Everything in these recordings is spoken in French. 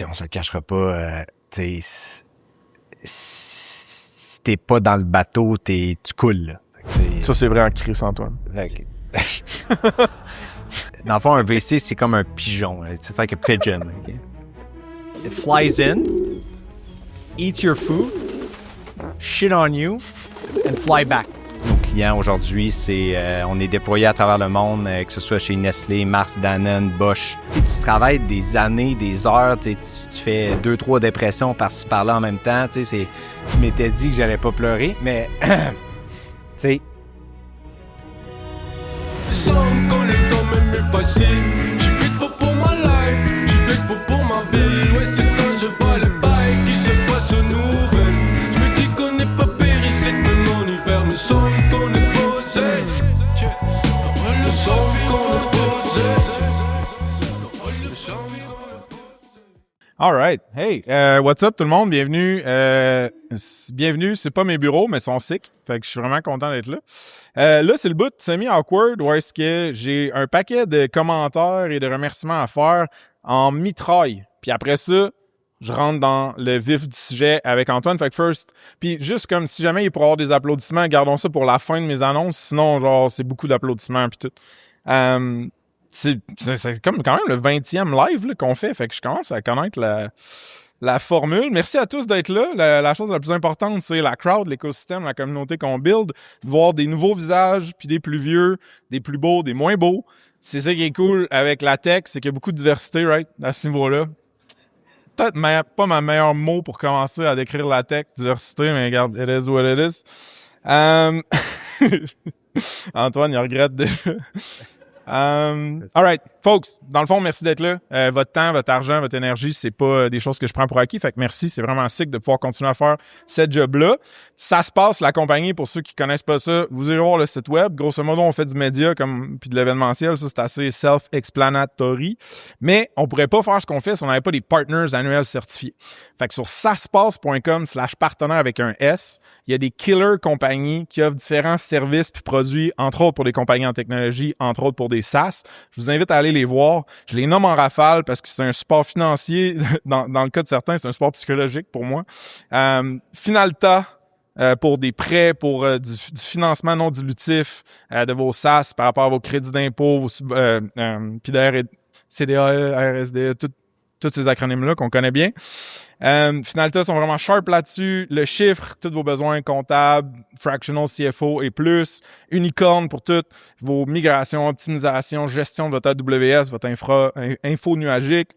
on se le cachera pas, si t'es pas dans le bateau, tu coules. Là. Ça, c'est vrai en Chris, Antoine. Dans le fond, un WC, c'est comme un pigeon. C'est like a pigeon. Okay? It flies in, eats your food, shit on you, and fly back. Nos clients aujourd'hui, on est déployés à travers le monde, que ce soit chez Nestlé, Mars, Danone, Bosch. Tu travailles des années, des heures, tu fais 2-3 dépressions par-ci par-là en même temps. Je m'étais dit que j'allais pas pleurer, mais tu sais. Sans qu'on est quand même plus facile. J'suis grateful pour ma life, j'suis grateful pour ma vie. Ouais, c'est quand je vois les bails qui se passent aux nouvelles. J'me dis qu'on n'est pas péri, c'est même en hiver. Me semble qu'on est posé. Me semble qu'on est posé. Alright. Hey, what's up tout le monde? Bienvenue. Bienvenue, c'est pas mes bureaux, mais ils sont sick. Fait que je suis vraiment content d'être là. Là, c'est le bout semi-awkward où est-ce que j'ai un paquet de commentaires et de remerciements à faire en mitraille. Puis après ça, je rentre dans le vif du sujet avec Antoine. Fait que first, puis juste comme si jamais il pourrait y avoir des applaudissements, gardons ça pour la fin de mes annonces. Sinon, genre, c'est beaucoup d'applaudissements puis tout. C'est comme quand même le 20e live là, qu'on fait. Fait que je commence à connaître la formule. Merci à tous d'être là. La chose la plus importante, c'est la crowd, l'écosystème, la communauté qu'on build. De voir des nouveaux visages, puis des plus vieux, des plus beaux, des moins beaux. C'est ça qui est cool avec la tech, c'est qu'il y a beaucoup de diversité, right, à ce niveau-là. Peut-être pas ma meilleure mot pour commencer à décrire la tech, diversité, mais regarde, it is what it is. Antoine, il regrette déjà. Alright, folks, dans le fond, merci d'être là. Votre temps, votre argent, votre énergie, c'est pas des choses que je prends pour acquis. Fait que merci, c'est vraiment sick de pouvoir continuer à faire cette job-là. Ça se passe, la compagnie, pour ceux qui connaissent pas ça, vous irez voir le site web. Grosso modo, on fait du média puis de l'événementiel. Ça, c'est assez self-explanatory. Mais on pourrait pas faire ce qu'on fait si on n'avait pas des partners annuels certifiés. Fait que sur saspace.com/partenaire avec un S, il y a des killer compagnies qui offrent différents services puis produits, entre autres pour des compagnies en technologie, entre autres pour des SaaS. Je vous invite à aller les voir. Je les nomme en rafale parce que c'est un support financier. Dans le cas de certains, c'est un support psychologique pour moi. Finalta, pour des prêts, pour du financement non dilutif de vos SaaS par rapport à vos crédits d'impôt, puis de CDAE, RSDE, tous ces acronymes-là qu'on connaît bien. Finalta sont vraiment sharp là-dessus. Le chiffre, tous vos besoins comptables, fractional CFO et plus. Unicorn pour toutes vos migrations, optimisation, gestion de votre AWS, votre info nuagique.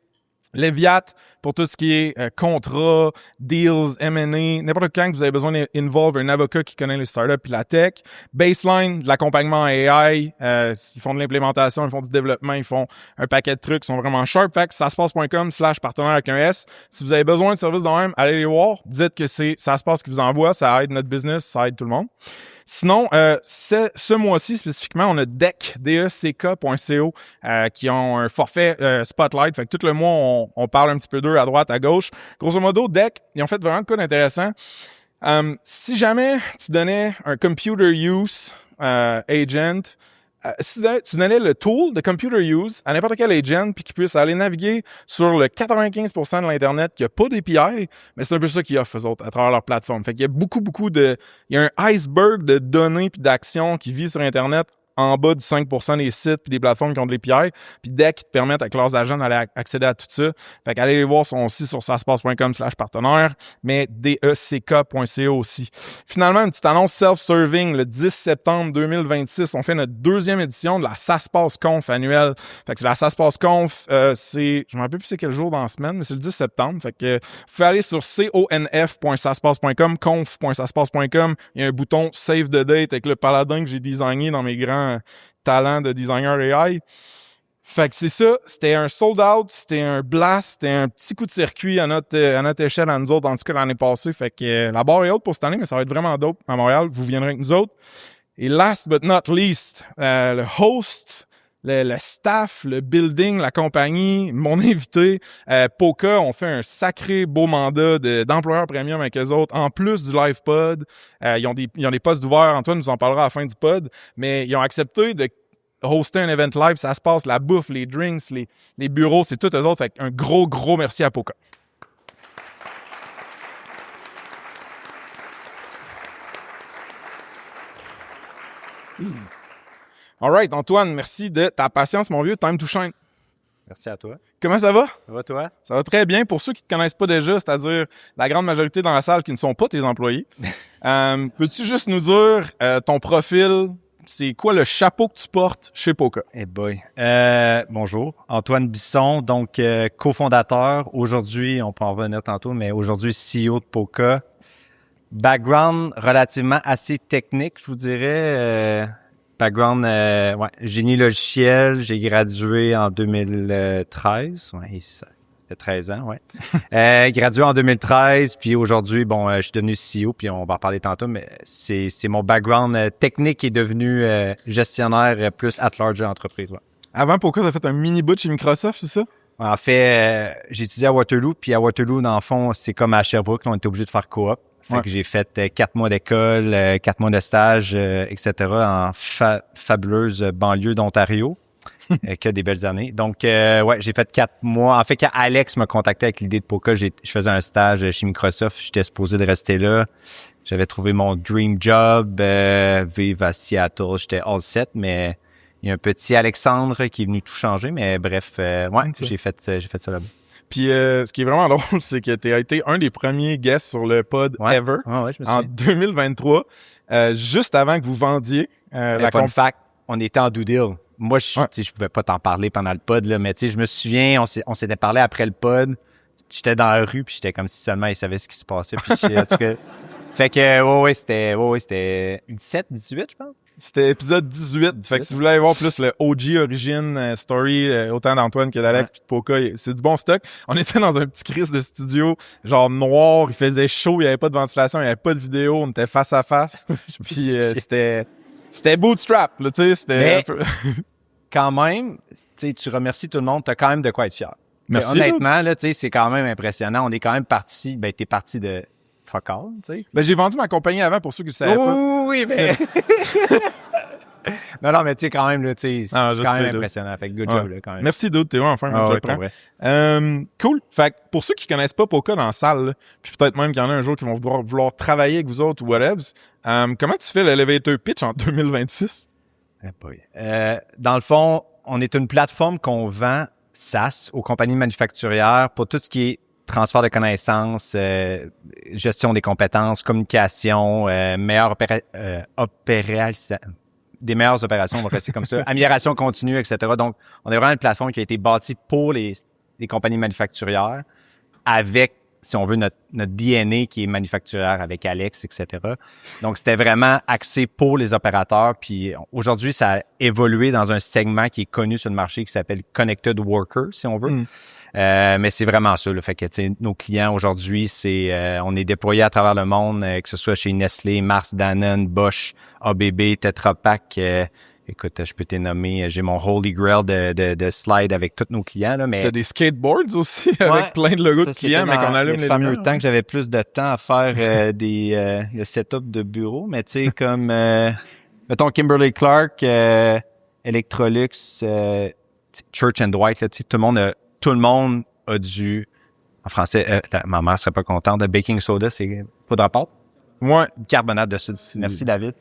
Leviat pour tout ce qui est contrats, deals, M&A, n'importe quand que vous avez besoin d'involve un avocat qui connaît les startups et la tech. Baseline, de l'accompagnement AI, ils font de l'implémentation, ils font du développement, ils font un paquet de trucs, ils sont vraiment sharp. Fait que saspace.com/partenaire avec un S. Si vous avez besoin de services de même, allez les voir. Dites que c'est Saspace qui vous envoie, ça aide notre business, ça aide tout le monde. Sinon, ce mois-ci spécifiquement, on a deck.co qui ont un forfait Spotlight. Fait que tout le mois, on parle un petit peu d'eux à droite, à gauche. Grosso modo, Deck, ils ont fait vraiment de quoi d'intéressant. Si jamais tu donnais un computer use agent, si tu donnais le tool de computer use à n'importe quel agent puis qu'il puisse aller naviguer sur le 95% de l'Internet qui n'a pas d'API, mais c'est un peu ça qu'ils offrent, eux autres, à travers leur plateforme. Fait qu'il y a beaucoup il y a un iceberg de données puis d'actions qui vit sur Internet en bas du 5% des sites puis des plateformes qui ont de l'API, puis Deck qui te permettent avec leurs agents d'aller accéder à tout ça. Fait qu'allez les voir, sont aussi sur saspace.com/partenaire, mais deck.co aussi. Finalement, une petite annonce self-serving, le 10 septembre 2026, on fait notre 2e édition de la Saspace Conf annuelle. Fait que c'est la Saspace Conf, je me rappelle plus c'est quel jour dans la semaine, mais c'est le 10 septembre. Fait que vous pouvez aller sur conf.saspace.com, conf.saspace.com, il y a un bouton Save the Date avec le paladin que j'ai designé dans mes grands talent de designer AI. Fait que c'est ça, c'était un sold out, c'était un blast, c'était un petit coup de circuit à notre échelle à nous autres, en tout cas l'année passée. Fait que la barre est haute pour cette année, mais ça va être vraiment dope à Montréal. Vous viendrez avec nous autres. Et last but not least, le host, le staff, le building, la compagnie, mon invité, Poca, on fait un sacré beau mandat d'employeurs premium avec eux autres, en plus du live pod. Ils ont des postes ouverts, Antoine nous en parlera à la fin du pod, mais ils ont accepté de hoster un event live, ça se passe, la bouffe, les drinks, les bureaux, c'est tout eux autres. Fait un gros merci à Poca. All right, Antoine, merci de ta patience, mon vieux. Time to shine. Merci à toi. Comment ça va? Ça va, toi? Ça va très bien. Pour ceux qui ne te connaissent pas déjà, c'est-à-dire la grande majorité dans la salle qui ne sont pas tes employés, peux-tu juste nous dire ton profil? C'est quoi le chapeau que tu portes chez Poca? Eh boy. Bonjour. Antoine Bisson, donc cofondateur. Aujourd'hui, on peut en revenir tantôt, mais aujourd'hui CEO de Poca. Background relativement assez technique, je vous dirais. Background, génie logiciel. J'ai gradué en 2013. Ouais, ça fait 13 ans, ouais. Gradué en 2013, puis aujourd'hui, je suis devenu CEO, puis on va en parler tantôt, mais c'est mon background technique qui est devenu gestionnaire plus at large de l'entreprise. Ouais. Avant Poca, tu as fait un mini boot chez Microsoft, c'est ça? En fait, j'ai étudié à Waterloo, puis à Waterloo, dans le fond, c'est comme à Sherbrooke, on était obligé de faire coop. Fait que j'ai fait 4 mois d'école, 4 mois de stage, etc. en fabuleuse banlieue d'Ontario, que des belles années. Donc, j'ai fait 4 mois. En fait, quand Alex m'a contacté avec l'idée de Poca, je faisais un stage chez Microsoft. J'étais supposé de rester là. J'avais trouvé mon dream job, vivre à Seattle. J'étais all set, mais il y a un petit Alexandre qui est venu tout changer. Mais bref, j'ai fait ça là-bas. Puis ce qui est vraiment drôle, c'est que tu as été un des premiers guests sur le pod ever je me en 2023, juste avant que vous vendiez la fun fact, on était en due deal. Moi, je pouvais pas t'en parler pendant le pod, là, mais je me souviens, on s'était parlé après le pod. J'étais dans la rue, puis j'étais comme si seulement il savait ce qui se passait. Puis en tout cas, fait que c'était 17, 18, je pense. C'était épisode 18. Fait que si vous voulez aller voir plus le OG Origin Story, autant d'Antoine que d'Alex puis de Poca, c'est du bon stock. On était dans un petit crise de studio, genre noir, il faisait chaud, il y avait pas de ventilation, il y avait pas de vidéo, on était face à face. Puis c'était bootstrap, là, tu sais, c'était un peu... Quand même, tu remercies tout le monde, t'as quand même de quoi être fier. Merci. Honnêtement, là, c'est quand même impressionnant. On est quand même parti, t'es parti de fuck all, tu sais. J'ai vendu ma compagnie avant pour ceux qui le savaient pas. Oui, mais... non, mais tu sais, quand même, là, c'est quand même impressionnant. Fait que good job, là, quand même. Merci, Dude, Théo, enfin, je le prends. Cool. Fait que pour ceux qui connaissent pas Poca dans la salle, là, puis peut-être même qu'il y en a un jour qui vont vouloir travailler avec vous autres ou whatever, comment tu fais l'elevator pitch en 2026? Dans le fond, on est une plateforme qu'on vend SaaS aux compagnies manufacturières pour tout ce qui est transfert de connaissances, gestion des compétences, communication, des meilleures opérations, on va rester comme ça, amélioration continue, etc. Donc, on est vraiment une plateforme qui a été bâtie pour les compagnies manufacturières avec, si on veut, notre DNA qui est manufacturière avec Alex, etc. Donc, c'était vraiment axé pour les opérateurs. Puis aujourd'hui, ça a évolué dans un segment qui est connu sur le marché qui s'appelle Connected Worker, si on veut. Mais c'est vraiment ça. Là. Fait que nos clients aujourd'hui, on est déployés à travers le monde, que ce soit chez Nestlé, Mars, Danone, Bosch, ABB, Tetra Pak. Écoute, je peux t'es nommer. J'ai mon Holy Grail de slide avec tous nos clients. Là, mais t'as des skateboards aussi avec plein de logos de clients, mais qu'on allume les fameux temps que j'avais plus de temps à faire le setup de bureau. Mais tu sais, comme mettons Kimberly Clark, Electrolux, Church & Dwight, là, tout le monde a dû, en français, ma mère serait pas contente, de baking soda, c'est poudre à pâte. Ouais. Carbonate de soude. Merci, David.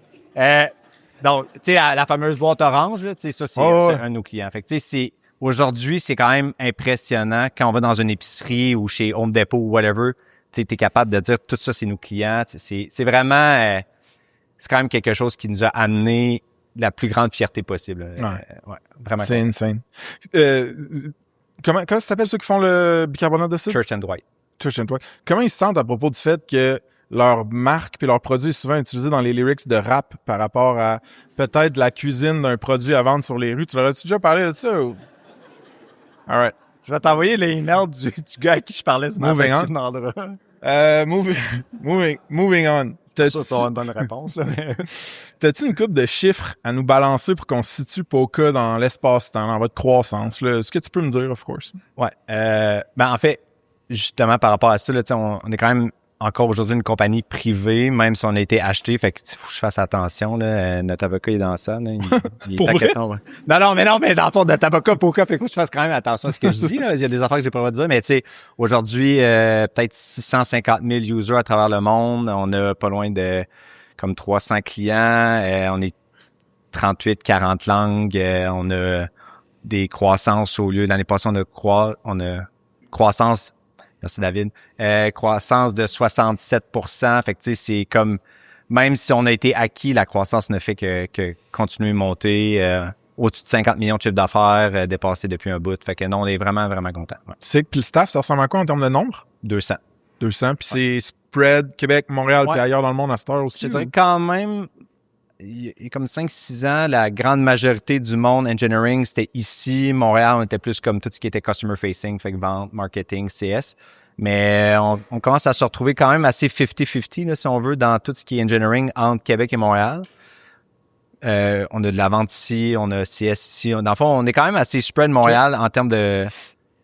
Donc, tu sais, la fameuse boîte orange, là, tu sais, ça, c'est un de nos clients. Fait que, tu sais, aujourd'hui, c'est quand même impressionnant quand on va dans une épicerie ou chez Home Depot ou whatever, tu sais, t'es capable de dire tout ça, c'est nos clients. C'est vraiment, c'est quand même quelque chose qui nous a amené la plus grande fierté possible. Vraiment. C'est insane. Comment ça s'appelle ceux qui font le bicarbonate de soude? Church & Dwight. Church & Dwight. Comment ils se sentent à propos du fait que leur marque puis leur produit est souvent utilisé dans les lyrics de rap par rapport à peut-être la cuisine d'un produit à vendre sur les rues? Tu leur as-tu déjà parlé de ça? Ou... All right. Je vais t'envoyer l'email du gars à qui je parlais ce matin. Moving on. Ça, t'auras une bonne réponse, là. T'as-tu une couple de chiffres à nous balancer pour qu'on situe Poca dans l'espace-temps, dans votre croissance, là? Est-ce que tu peux me dire, of course? Ouais. En fait, justement, par rapport à ça, là, on est quand même encore aujourd'hui une compagnie privée, même si on a été acheté. Fait que faut que je fasse attention. Là. Notre avocat est dans ça. Là. Il Pour est vrai? inquiétant, ouais. Non, mais dans le fond, notre avocat, pourquoi? Fait que faut que je fasse quand même attention à ce que je dis. Là. Il y a des affaires que j'ai pas le droit de dire. Mais tu sais, aujourd'hui, peut-être 650 000 users à travers le monde. On a pas loin de comme 300 clients. On est 38-40 langues. On a des croissances au lieu. L'année passée, on a croissance. Merci David. Croissance de 67%. Fait que tu sais, c'est comme même si on a été acquis, la croissance ne fait que continuer de monter. Au-dessus de 50 millions de chiffres d'affaires dépassés depuis un bout. Fait que non, on est vraiment, vraiment contents. Ouais. Tu sais que puis le staff, ça ressemble à quoi en termes de nombre? 200. 200. Puis c'est spread Québec, Montréal, puis ailleurs dans le monde à cette heure aussi. Je dirais quand même, il y a comme 5-6 ans, la grande majorité du monde engineering, c'était ici. Montréal, on était plus comme tout ce qui était customer facing, fait que vente, marketing, CS. Mais on commence à se retrouver quand même assez 50-50, là, si on veut, dans tout ce qui est engineering entre Québec et Montréal. On a de la vente ici, on a CS ici. Dans le fond, on est quand même assez spread Montréal en termes de...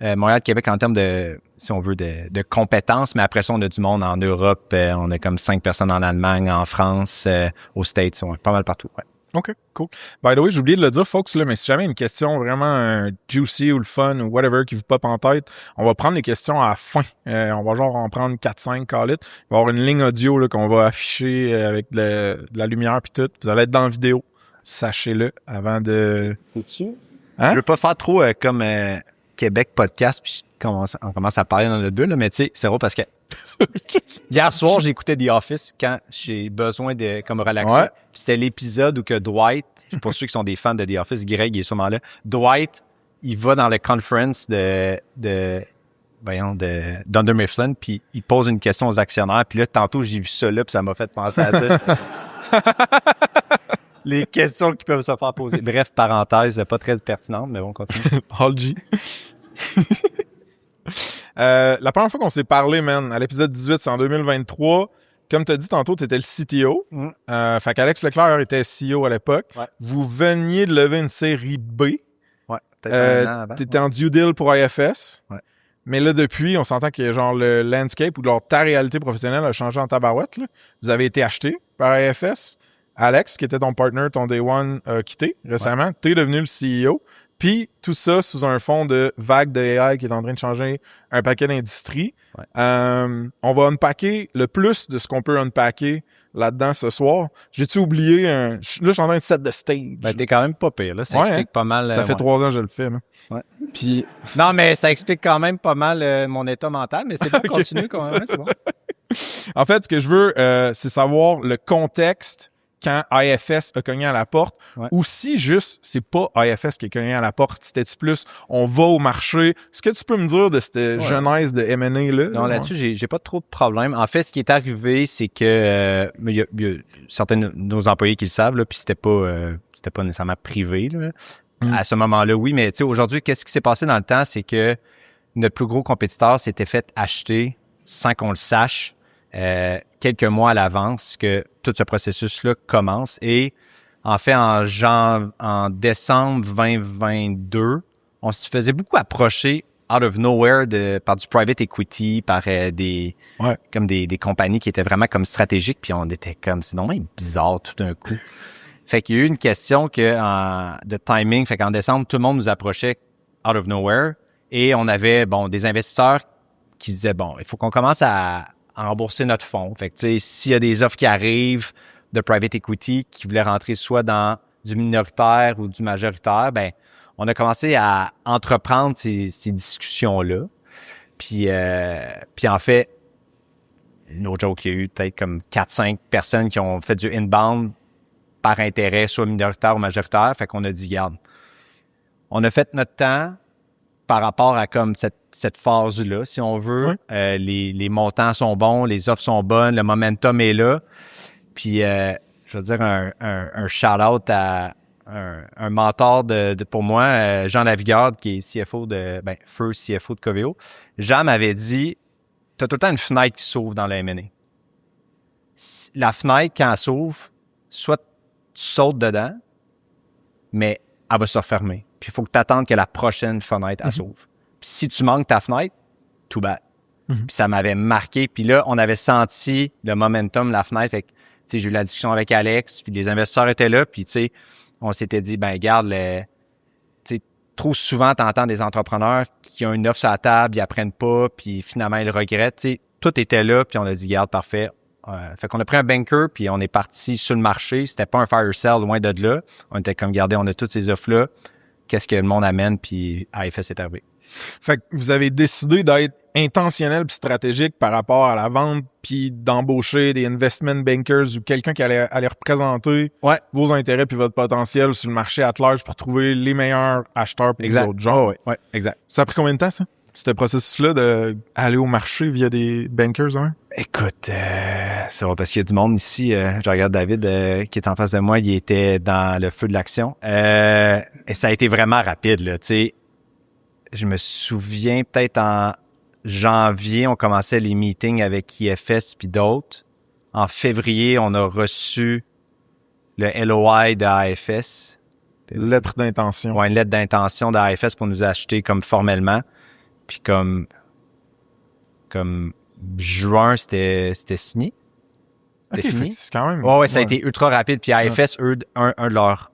Montréal-Québec en termes de, si on veut, de compétences. Mais après ça, on a du monde en Europe. On a comme 5 personnes en Allemagne, en France, aux States. On est pas mal partout, ouais. OK, cool. By the way, j'ai oublié de le dire, folks, là, mais si jamais une question vraiment juicy ou le fun ou whatever qui vous pop en tête, on va prendre les questions à la fin. On va genre en prendre 4-5, call it. Il va y avoir une ligne audio là, qu'on va afficher avec de la lumière puis tout. Vous allez être dans la vidéo. Sachez-le avant de... Peux-tu? Hein? Je veux pas faire trop comme Québec podcast, puis on commence à parler dans notre bulle, là, mais tu sais, c'est vrai parce que hier soir, j'écoutais The Office quand j'ai besoin de comme relaxer. Ouais. Puis c'était l'épisode où que Dwight, pour ceux qui sont des fans de The Office, Greg il est sûrement là. Dwight, il va dans le conference de Dunder Mifflin, puis il pose une question aux actionnaires. Puis là, tantôt, j'ai vu ça là, puis ça m'a fait penser à ça. Les questions qui peuvent se faire poser. Bref, parenthèse, pas très pertinente, mais bon, continue. Hall G. La première fois qu'on s'est parlé, man, à l'épisode 18, c'est en 2023. Comme tu as dit tantôt, tu étais le CTO. Fait qu'Alex Leclerc était CEO à l'époque. Ouais. Vous veniez de lever une série B. Ouais, peut-être un an avant. Tu étais en due deal pour IFS. Ouais. Mais là, depuis, on s'entend que genre le landscape ou genre ta réalité professionnelle a changé en tabarouette. Là. Vous avez été acheté par IFS. Alex, qui était ton partner, ton Day One, a quitté récemment. Ouais. Tu es devenu le CEO. Puis tout ça sous un fond de vague de AI qui est en train de changer un paquet d'industries. Ouais. On va unpacker le plus de ce qu'on peut unpacker là-dedans ce soir. J'ai-tu oublié là, je suis en train de set de stage. Ben, t'es quand même pas pire, là. Ça explique pas mal. Ça fait 3 ans que je le fais, man. Ouais. Puis... Non, mais ça explique quand même pas mal mon état mental, mais c'est bon, continue quand même, c'est bon. En fait, ce que je veux, c'est savoir le contexte quand IFS a cogné à la porte, ou si juste, c'est pas IFS qui a cogné à la porte, c'était plus, on va au marché. Est-ce que tu peux me dire de cette genèse de M&A-là? Non, là-dessus, j'ai pas trop de problème. En fait, ce qui est arrivé, c'est que il y a certains de nos employés qui le savent, là, puis c'était pas nécessairement privé, là. À ce moment-là, oui, mais tu sais, aujourd'hui, qu'est-ce qui s'est passé dans le temps, c'est que notre plus gros compétiteur s'était fait acheter sans qu'on le sache. Quelques mois à l'avance que tout ce processus-là commence. Et en fait, en décembre 2022, on se faisait beaucoup approcher out of nowhere par du private equity, par des compagnies qui étaient vraiment comme stratégiques. Puis on était comme, c'est normalement bizarre tout d'un coup. Fait qu'il y a eu une question de timing. Fait qu'en décembre, tout le monde nous approchait out of nowhere. Et on avait, des investisseurs qui disaient, il faut qu'on commence à rembourser notre fonds. Fait que, tu sais, s'il y a des offres qui arrivent de private equity qui voulaient rentrer soit dans du minoritaire ou du majoritaire, on a commencé à entreprendre ces discussions-là. Puis en fait, no joke, il y a eu peut-être comme 4-5 personnes qui ont fait du inbound par intérêt, soit minoritaire ou majoritaire. Fait qu'on a dit, regarde, on a fait notre temps par rapport à comme cette phase-là, si on veut. Les montants sont bons, les offres sont bonnes, le momentum est là. Puis, je veux dire un shout-out à un mentor pour moi, Jean Lavigueur, qui est CFO first CFO de Coveo. Jean m'avait dit, t'as tout le temps une fenêtre qui s'ouvre dans le M&A. La fenêtre, quand elle s'ouvre, soit tu sautes dedans, mais elle va se refermer. Puis il faut que tu attendes que la prochaine fenêtre elle s'ouvre. Puis si tu manques ta fenêtre, tout bad. Puis ça m'avait marqué. Puis là, on avait senti le momentum, la fenêtre. Fait que, tu sais, j'ai eu la discussion avec Alex, puis les investisseurs étaient là. Puis, tu sais, on s'était dit, ben regarde, tu sais, trop souvent, t'entends des entrepreneurs qui ont une offre sur la table, ils apprennent pas, puis finalement, ils le regrettent. Tu sais, tout était là, puis on a dit, garde, parfait. Fait qu'on a pris un banker, puis on est parti sur le marché. C'était pas un fire sale, loin de là. On était comme, regardez, on a toutes ces offres-là. Qu'est-ce que le monde amène, puis AFS est arrivé. Fait que vous avez décidé d'être intentionnel puis stratégique par rapport à la vente, puis d'embaucher des investment bankers ou quelqu'un qui allait représenter vos intérêts puis votre potentiel sur le marché at large pour trouver les meilleurs acheteurs pour les autres gens. Ouais, exact. Ça a pris combien de temps, ça? Ce processus-là d'aller au marché via des bankers, hein? Écoute, c'est vrai parce qu'il y a du monde ici. Je regarde David qui est en face de moi, il était dans le feu de l'action. Et ça a été vraiment rapide, là, tu sais. Je me souviens peut-être en janvier, on commençait les meetings avec IFS puis d'autres. En février, on a reçu le LOI de AFS. Lettre d'intention. Ouais, une lettre d'intention d'AFS pour nous acheter comme formellement. Puis comme juin, c'était signé. C'était fini. C'est quand même... Ouais, ça a été ultra rapide. Puis AFS, eux, un de leurs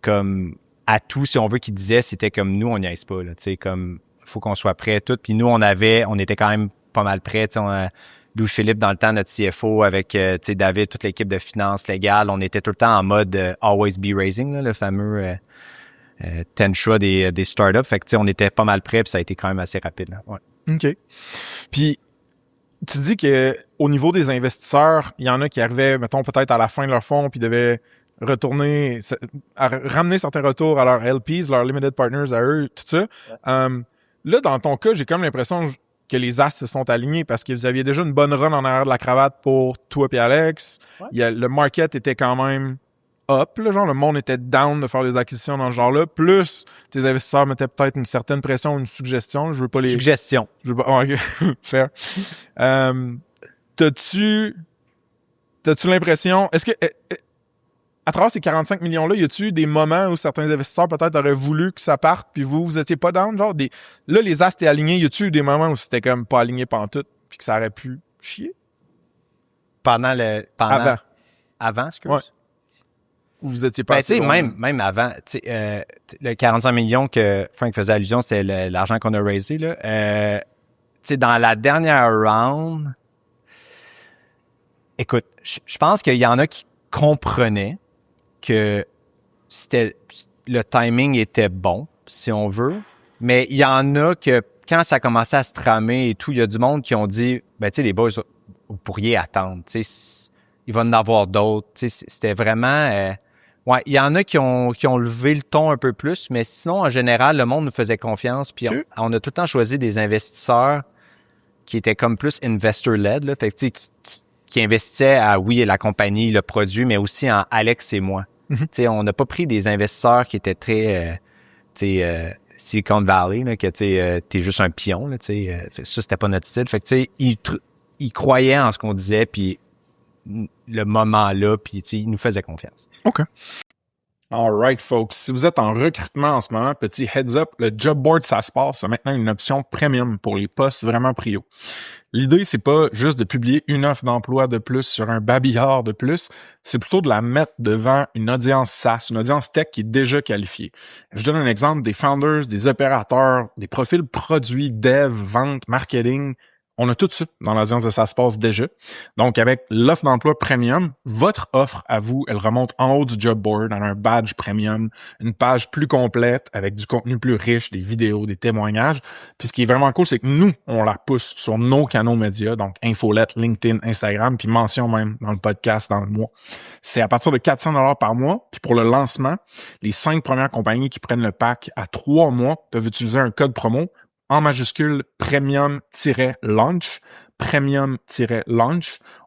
comme atouts, si on veut, qu'ils disaient, c'était comme nous, on n'y aise pas, là. Tu sais, comme, faut qu'on soit prêt, tout. Puis nous, on était quand même pas mal prêts. Tu sais, Louis-Philippe, dans le temps, notre CFO, avec, tu sais, David, toute l'équipe de finances légales, on était tout le temps en mode always be raising, là, le fameux Tensha des startups. Fait que, tu sais, on était pas mal prêts, puis ça a été quand même assez rapide, là. Ouais. OK. Puis, tu dis que au niveau des investisseurs, il y en a qui arrivaient, mettons, peut-être à la fin de leur fonds, puis devaient ramener certains retours à leurs LPs, leurs limited partners à eux, tout ça. Ouais. Là, dans ton cas, j'ai comme l'impression que les as se sont alignés parce que vous aviez déjà une bonne run en arrière de la cravate pour toi et Alex. Ouais. Le market était quand même up, là, genre le monde était down de faire des acquisitions dans ce genre-là. Plus, tes investisseurs mettaient peut-être une certaine pression, une suggestion. Je veux pas les... Suggestion. Je veux pas... Oh, OK. Fair. T'as-tu l'impression... Est-ce que... à travers ces 45 millions-là, y a-tu des moments où certains investisseurs peut-être auraient voulu que ça parte, puis vous étiez pas down, genre là, les as étaient alignés, y a-tu eu des moments où c'était comme pas aligné pantoute, puis que ça aurait pu chier? Avant, excuse. Ouais. Où vous étiez pas tu sais, même avant, tu sais, le 45 millions que Frank faisait allusion, c'est l'argent qu'on a raisé, là. Tu sais, dans la dernière round, écoute, je pense qu'il y en a qui comprenaient que le timing était bon, si on veut, mais il y en a que quand ça commençait à se tramer et tout, il y a du monde qui ont dit, ben tu sais, les boys, vous pourriez attendre, tu sais, il va en avoir d'autres, tu sais, c'était vraiment, ouais, il y en a qui ont levé le ton un peu plus, mais sinon, en général, le monde nous faisait confiance, puis on a tout le temps choisi des investisseurs qui étaient comme plus investor-led, là, fait que tu sais, qui investissaient à, oui, la compagnie, le produit, mais aussi en Alex et moi. Mm-hmm. Tu sais, on n'a pas pris des investisseurs qui étaient très, Silicon Valley, là, que t'es juste un pion, là, tu sais. Ça, c'était pas notre style. Fait que, tu sais, ils croyaient en ce qu'on disait, puis le moment-là, puis, tu sais, ils nous faisaient confiance. OK. All right, folks. Si vous êtes en recrutement en ce moment, petit heads up, le job board, ça se passe. C'est maintenant une option premium pour les postes vraiment prio. L'idée, c'est pas juste de publier une offre d'emploi de plus sur un babillard de plus, c'est plutôt de la mettre devant une audience SaaS, une audience tech qui est déjà qualifiée. Je donne un exemple des founders, des opérateurs, des profils produits, dev, vente, marketing. On a tout ça dans l'audience de Ça se passe déjà. Donc, avec l'offre d'emploi premium, votre offre à vous, elle remonte en haut du job board, dans un badge premium, une page plus complète avec du contenu plus riche, des vidéos, des témoignages. Puis ce qui est vraiment cool, c'est que nous, on la pousse sur nos canaux médias, donc infolette, LinkedIn, Instagram, puis mention même dans le podcast dans le mois. C'est à partir de 400 $ par mois. Puis pour le lancement, les 5 premières compagnies qui prennent le pack à 3 mois peuvent utiliser un code promo en majuscule premium-launch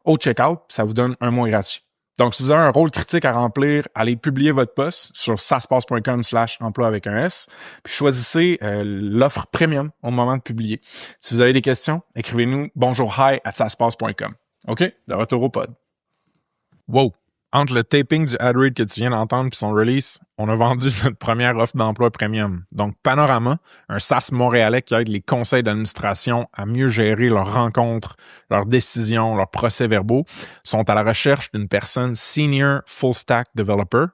au checkout, ça vous donne un mois gratuit. Donc, si vous avez un rôle critique à remplir, allez publier votre poste sur saspace.com/emploi avec un S, puis choisissez l'offre premium au moment de publier. Si vous avez des questions, écrivez-nous bonjour@saspace.com. OK? De retour au pod. Wow! Entre le taping du ad read que tu viens d'entendre et son release, on a vendu notre première offre d'emploi premium. Donc, Panorama, un SaaS montréalais qui aide les conseils d'administration à mieux gérer leurs rencontres, leurs décisions, leurs procès-verbaux, sont à la recherche d'une personne senior full stack developer.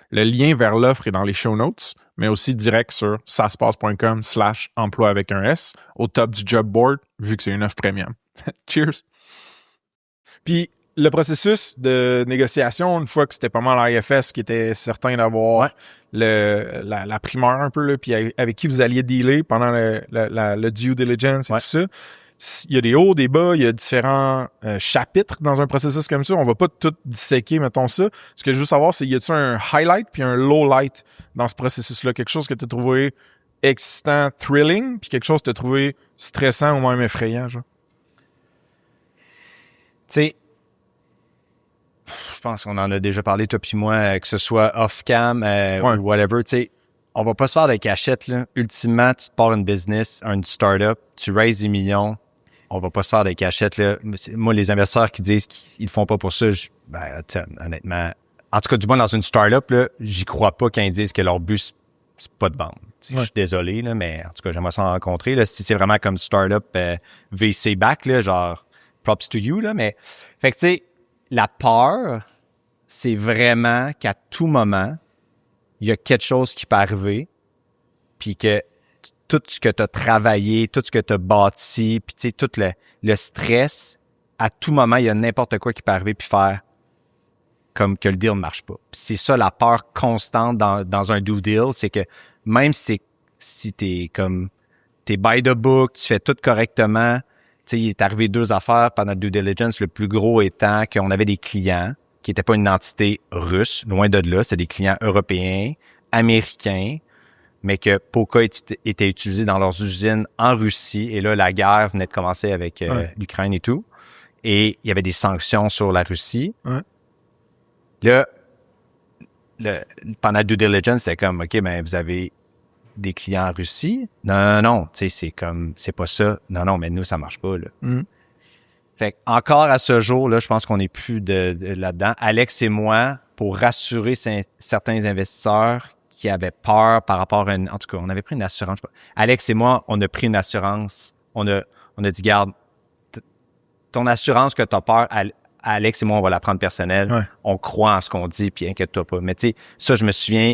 Le lien vers l'offre est dans les show notes, mais aussi direct sur saaspace.com/emploi avec un S, au top du job board, vu que c'est une offre premium. Cheers! Puis, le processus de négociation, une fois que c'était pas mal l'IFS qui était certain d'avoir la primeur un peu, là, puis avec qui vous alliez dealer pendant le due diligence et tout ça, il y a des hauts, des bas, il y a différents chapitres dans un processus comme ça. On va pas tout disséquer, mettons ça. Ce que je veux savoir, c'est y a-t-il un highlight puis un low light dans ce processus-là? Quelque chose que tu as trouvé excitant, thrilling, puis quelque chose que tu as trouvé stressant ou même effrayant, genre? Tu sais, je pense qu'on en a déjà parlé, toi puis moi, que ce soit off-cam ou whatever, tu sais, on va pas se faire de cachette, là. Ultimement, tu te pars une business, une start-up, tu raises des millions, on va pas se faire de cachette, là. Moi, les investisseurs qui disent qu'ils le font pas pour ça, honnêtement, en tout cas, du moins dans une start-up, là, j'y crois pas quand ils disent que leur but, c'est pas de vendre. Je suis désolé, là, mais en tout cas, j'aimerais s'en rencontrer, là. Si c'est vraiment comme start-up VC back, là, genre, props to you, là, mais, fait que, tu sais, la peur, c'est vraiment qu'à tout moment, il y a quelque chose qui peut arriver, puis que tout ce que tu as travaillé, tout ce que tu as bâti, puis tu sais, tout le stress, à tout moment, il y a n'importe quoi qui peut arriver puis faire comme que le deal ne marche pas. Puis c'est ça la peur constante dans un due deal, c'est que même si t'es by the book, tu fais tout correctement, tu sais, il est arrivé 2 affaires pendant le due diligence, le plus gros étant qu'on avait des clients qui n'étaient pas une entité russe, loin de là, c'était des clients européens, américains, mais que Poca était utilisé dans leurs usines en Russie. Et là, la guerre venait de commencer avec l'Ukraine et tout. Et il y avait des sanctions sur la Russie. Ouais. Là, pendant le due diligence, c'était comme, OK, ben vous avez des clients en Russie? Non, tu sais, c'est pas ça. Non, mais nous, ça marche pas, là. Fait encore à ce jour, là, je pense qu'on n'est plus de là-dedans. Alex et moi, pour rassurer certains investisseurs qui avaient peur par rapport à en tout cas, on avait pris une assurance. Je sais pas. Alex et moi, on a pris une assurance. On a dit, garde, ton assurance que tu as peur, Alex et moi, on va la prendre personnelle. Ouais. On croit en ce qu'on dit, puis inquiète-toi pas. Mais tu sais, ça, je me souviens,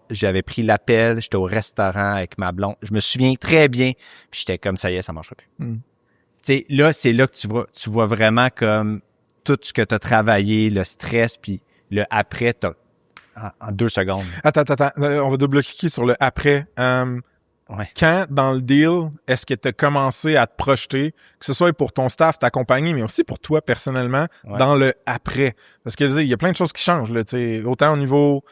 j'avais pris l'appel, j'étais au restaurant avec ma blonde. Je me souviens très bien, puis j'étais comme, ça y est, ça marchera plus. Tu sais, là, c'est là que tu vois vraiment comme tout ce que tu as travaillé, le stress, puis le après, en 2 secondes. Attends, on va double-cliquer sur le après. Quand, dans le deal, est-ce que tu as commencé à te projeter, que ce soit pour ton staff, ta compagnie, mais aussi pour toi personnellement, dans le après? Parce que il y a plein de choses qui changent, là, autant au niveau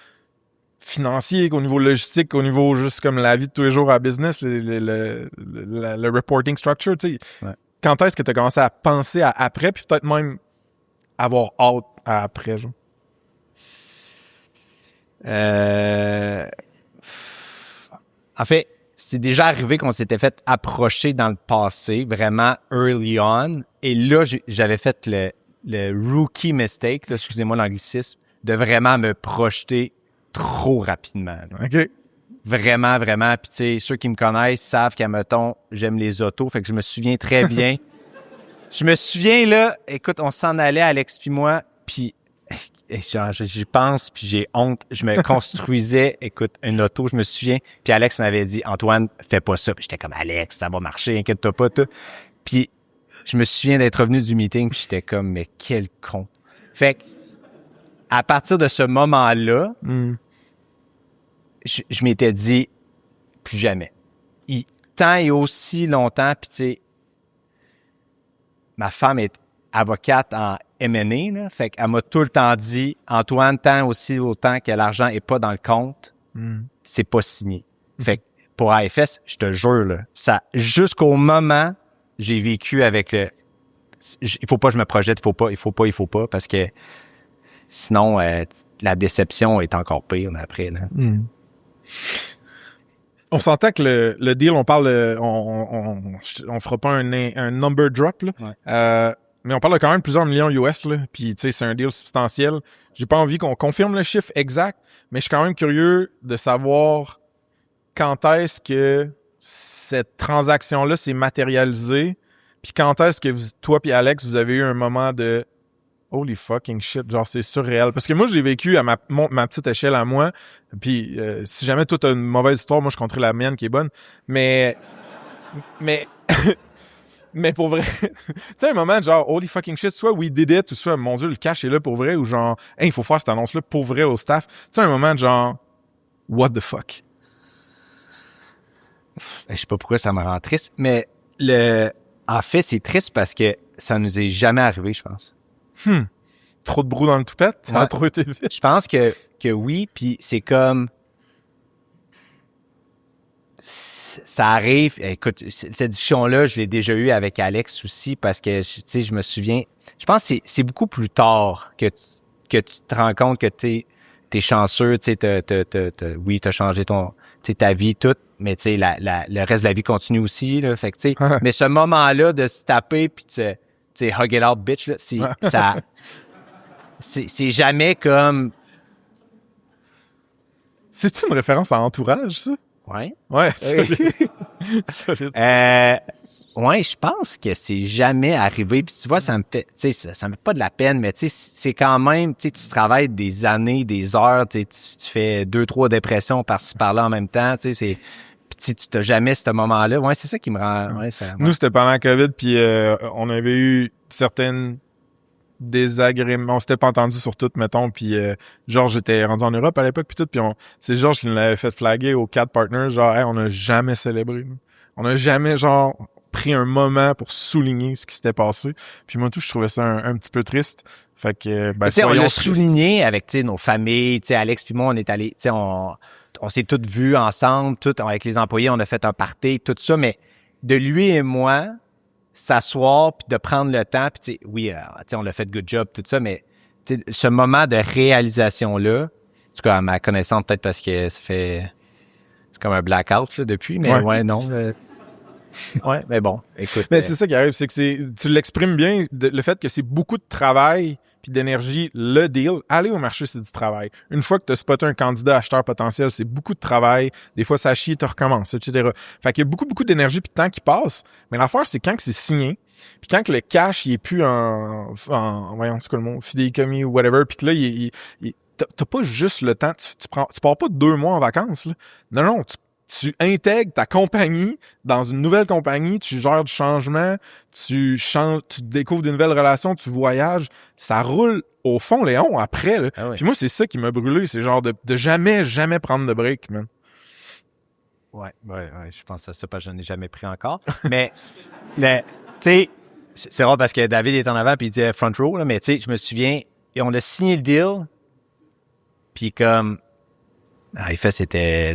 financier qu'au niveau logistique, qu'au niveau juste comme la vie de tous les jours à business, le reporting structure, tu sais. Ouais. Quand est-ce que tu as commencé à penser à après, puis peut-être même avoir hâte à après, genre? En fait, c'est déjà arrivé qu'on s'était fait approcher dans le passé, vraiment early on. Et là, j'avais fait le rookie mistake, là, excusez-moi l'anglicisme, de vraiment me projeter trop rapidement. Là. OK. Vraiment. Puis tu sais, ceux qui me connaissent savent qu'à mettons, j'aime les autos. Fait que je me souviens très bien. Je me souviens, là, écoute, on s'en allait, Alex puis moi, puis genre, j'y pense, puis j'ai honte. Je me construisais, écoute, une auto, je me souviens. Puis Alex m'avait dit, Antoine, fais pas ça. Puis j'étais comme, Alex, ça va marcher, inquiète-toi pas, tout. Puis je me souviens d'être revenu du meeting, puis j'étais comme, mais quel con. Fait que, à partir de ce moment-là, je m'étais dit, plus jamais. Tant et aussi longtemps, puis tu sais, ma femme est avocate en M&A, là, fait qu'elle m'a tout le temps dit, Antoine, tant aussi autant que l'argent est pas dans le compte, c'est pas signé. Fait que pour AFS, je te jure, là, ça, jusqu'au moment, j'ai vécu avec il faut pas que je me projette, il faut pas, parce que sinon, la déception est encore pire après, là. On s'entend que le deal, on parle, on fera pas un number drop, là. Ouais. mais on parle de quand même plusieurs millions US, là. Puis, tu sais, c'est un deal substantiel. J'ai pas envie qu'on confirme le chiffre exact, mais je suis quand même curieux de savoir quand est-ce que cette transaction-là s'est matérialisée, puis quand est-ce que toi puis Alex, vous avez eu un moment de holy fucking shit, genre c'est surréel. Parce que moi, je l'ai vécu à ma petite échelle à moi, puis si jamais toi t'as une mauvaise histoire, moi je compterai la mienne qui est bonne, mais mais pour vrai, tu sais, un moment genre holy fucking shit, soit we did it, ou soit mon Dieu, le cash est là pour vrai, ou genre hey, il faut faire cette annonce-là pour vrai au staff. Tu sais, un moment genre what the fuck. Je sais pas pourquoi ça me rend triste, mais en fait, c'est triste parce que ça nous est jamais arrivé, je pense. Trop de brou dans le toupette, ça a Ouais. trop été vite. Je pense que oui, puis c'est comme ça arrive. Écoute, cette discussion-là, je l'ai déjà eue avec Alex aussi parce que tu sais, je me souviens. Je pense que c'est beaucoup plus tard que tu te rends compte que t'es chanceux, tu sais, oui, t'as changé ta vie toute, mais tu sais, le reste de la vie continue aussi, là. Fait que tu sais, mais ce moment-là de se taper puis tu sais, hug it out, bitch, là, c'est jamais comme. C'est-tu une référence à Entourage, ça? Ouais. Ouais, solide. Solide. Ouais, je pense que c'est jamais arrivé. Puis tu vois, ça me fait, tu sais, ça me fait pas de la peine, mais tu sais, c'est quand même, tu sais, tu travailles des années, des heures, tu sais, tu fais 2-3 dépressions par-ci par-là en même temps, tu sais, c'est, puis tu t'as jamais ce moment-là. Ouais, c'est ça qui me rend, ouais, ça. Ouais. Nous, c'était pendant la COVID, puis on avait eu certaines désagréments. On s'était pas entendu sur tout, mettons, puis Georges était rendu en Europe à l'époque, puis tout, puis c'est Georges qui nous l'avait fait flaguer aux 4 partners, genre, hey, on n'a jamais célébré. Nous. On n'a jamais, genre, pris un moment pour souligner ce qui s'était passé. Puis moi, tout, je trouvais ça un petit peu triste. Fait que, ben, tu sais, on soyons l'a tristes. souligné avec, tu sais, nos familles, tu sais, Alex puis moi, on est allés, tu sais, on s'est tous vus ensemble, tout, avec les employés, on a fait un party, tout ça, mais de lui et moi, s'asseoir puis de prendre le temps, puis tu sais, oui, tu sais, on l'a fait good job, tout ça, mais tu sais, ce moment de réalisation-là, en tout cas, à ma connaissance, peut-être parce que c'est comme un blackout, là, depuis, mais ouais non, ouais, mais bon, écoute. Mais c'est ça qui arrive, c'est que tu l'exprimes bien, le fait que c'est beaucoup de travail puis d'énergie, le deal. Aller au marché, c'est du travail. Une fois que tu as spoté un candidat acheteur potentiel, c'est beaucoup de travail. Des fois, ça chie, tu recommences, etc. Fait qu'il y a beaucoup d'énergie puis de temps qui passe. Mais l'affaire, c'est quand que c'est signé, puis quand que le cash, il est plus en voyons, c'est quoi le mot, fidéicommis ou whatever, puis que là, t'as pas juste le temps, tu pars pas 2 mois en vacances, là. Non, tu intègres ta compagnie dans une nouvelle compagnie, tu gères du changement, tu découvres des nouvelles relations, tu voyages, ça roule au fond, Léon, après, là. Ah oui. Puis moi, c'est ça qui m'a brûlé, c'est genre de jamais prendre de break, man. Ouais, je pense à ça parce que je n'en ai jamais pris encore. Mais tu sais, c'est rare parce que David est en avant puis il dit front row, là, mais tu sais, je me souviens, et on a signé le deal, puis comme, IFS était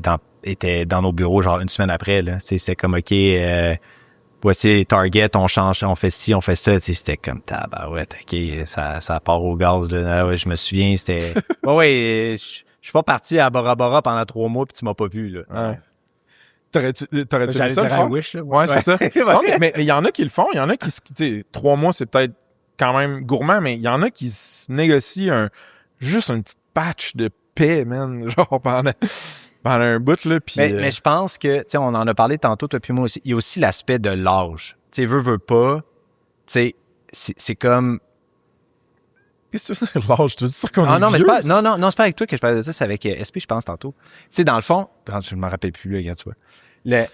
dans nos bureaux genre une semaine après, là. C'était comme, OK, voici Target, on change, on fait ci, on fait ça. C'était comme, tabarouette, OK, ça part au gaz, là. Ah ouais, je me souviens, c'était... ouais, je suis pas parti à Bora Bora pendant 3 mois puis tu m'as pas vu, là. Ouais. T'aurais-tu aimé J'allais ça le dire faire? à Wish, là. Ouais, c'est ça. Non, mais il y en a qui le font. Il y en a qui, tu sais, 3 mois, c'est peut-être quand même gourmand, mais il y en a qui se négocient juste une petite patch de paix, man, genre pendant un bout, là. Puis, mais je pense que, tu sais, on en a parlé tantôt, toi puis moi aussi. Il y a aussi l'aspect de l'âge. Tu sais, veux pas. Tu sais, c'est comme. qu'est-ce que c'est l'âge? Tu veux dire qu'on est Non, mais vieux, c'est pas, non, c'est pas avec toi que je parle de ça, c'est avec SP, je pense, tantôt. Tu sais, dans le fond, je me rappelle plus, là, regarde, tu vois.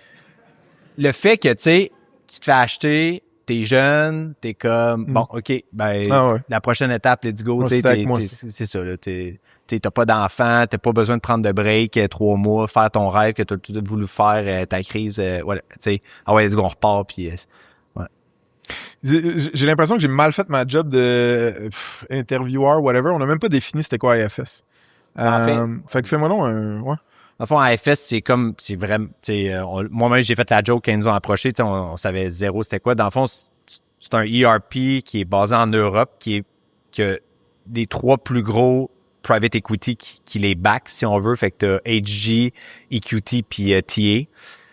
Le fait que, tu sais, tu te fais acheter, t'es jeune, t'es comme, bon, OK, ben, ouais. la prochaine étape, let's go, Moi, tu sais, c'était avec moi aussi. c'est ça, là, t'as pas d'enfant, t'as pas besoin de prendre de break 3 mois, faire ton rêve que t'as tout voulu faire, ta crise, voilà, tu sais, ah ouais, let's go, on repart, puis J'ai l'impression que j'ai mal fait ma job de intervieweur, whatever. On n'a même pas défini c'était quoi AFS. Fait que fais-moi donc un... Ouais. Dans le fond, AFS, c'est vraiment, tu sais, moi-même, j'ai fait la joke quand ils nous ont approché, tu sais, on savait zéro c'était quoi. Dans le fond, c'est un ERP qui est basé en Europe, qui a les 3 plus gros private equity qui les back, si on veut. Fait que t'as HG, EQT, puis TA.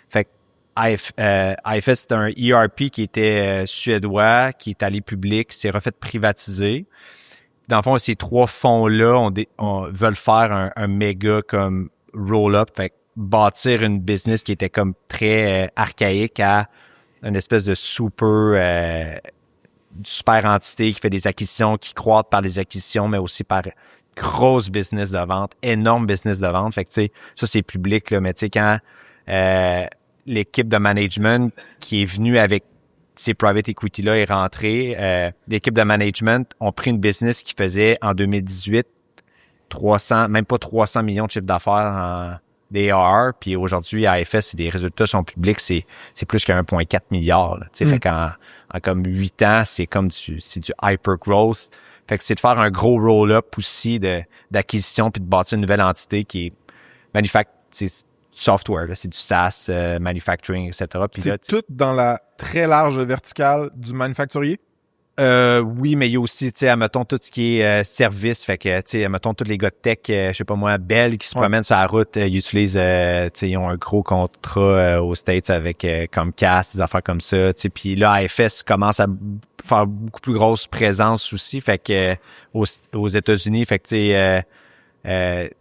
Fait que IFS, c'est un ERP qui était suédois, qui est allé public, s'est refait privatiser. Dans le fond, ces 3 fonds-là on veulent faire un méga comme roll-up, fait que bâtir une business qui était comme très archaïque à une espèce de super entité qui fait des acquisitions, qui croît par les acquisitions, mais aussi par grosse business de vente, énorme business de vente. Fait que, tu sais, ça, c'est public, là, mais tu sais, quand l'équipe de management qui est venue avec ces private equity-là est rentrée, l'équipe de management ont pris une business qui faisait, en 2018, même pas 300 millions de chiffre d'affaires en ARR, puis aujourd'hui, à AFS, les résultats sont publics, c'est plus qu'à 1,4 milliard. Là, fait qu'en comme 8 ans, c'est du hyper growth. Fait que c'est de faire un gros roll-up aussi d'acquisition puis de bâtir une nouvelle entité qui est c'est software, là, c'est du SaaS, manufacturing, etc. Puis C'est là, tout dans la très large verticale du manufacturier? Oui, mais il y a aussi, tu sais, admettons, tout ce qui est service. Fait que, tu sais, admettons, tous les gars de tech, je sais pas moi, Bell, qui se promènent sur la route, ils utilisent, tu sais, ils ont un gros contrat aux States avec Comcast, des affaires comme ça, tu sais. Puis là, AFS commence à faire beaucoup plus grosse présence aussi. Fait que aux États-Unis, fait que, tu sais,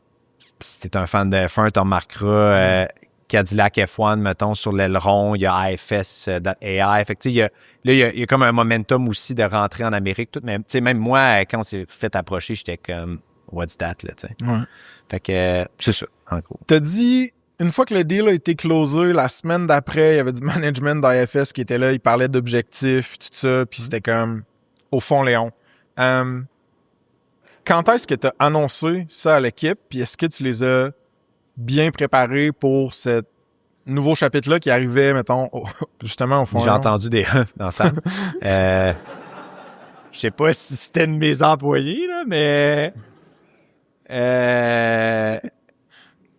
si t'es un fan de F1, t'en remarqueras Cadillac F1, mettons, sur l'aileron, il y a AFS.ai. Fait que, tu sais, il y a comme un momentum aussi de rentrer en Amérique. Tu sais, même moi, quand on s'est fait approcher, j'étais comme, what's that, là, tu sais. Ouais. Fait que, c'est ça, en gros. T'as dit, une fois que le deal a été closé, la semaine d'après, il y avait du management d'IFS qui était là, il parlait d'objectifs, tout ça, puis c'était comme, au fond, Léon. Quand est-ce que tu as annoncé ça à l'équipe, puis est-ce que tu les as bien préparés pour ce nouveau chapitre-là qui arrivait, mettons, justement au fond? J'ai entendu des dans ça. Je sais pas si c'était de mes employés, là, mais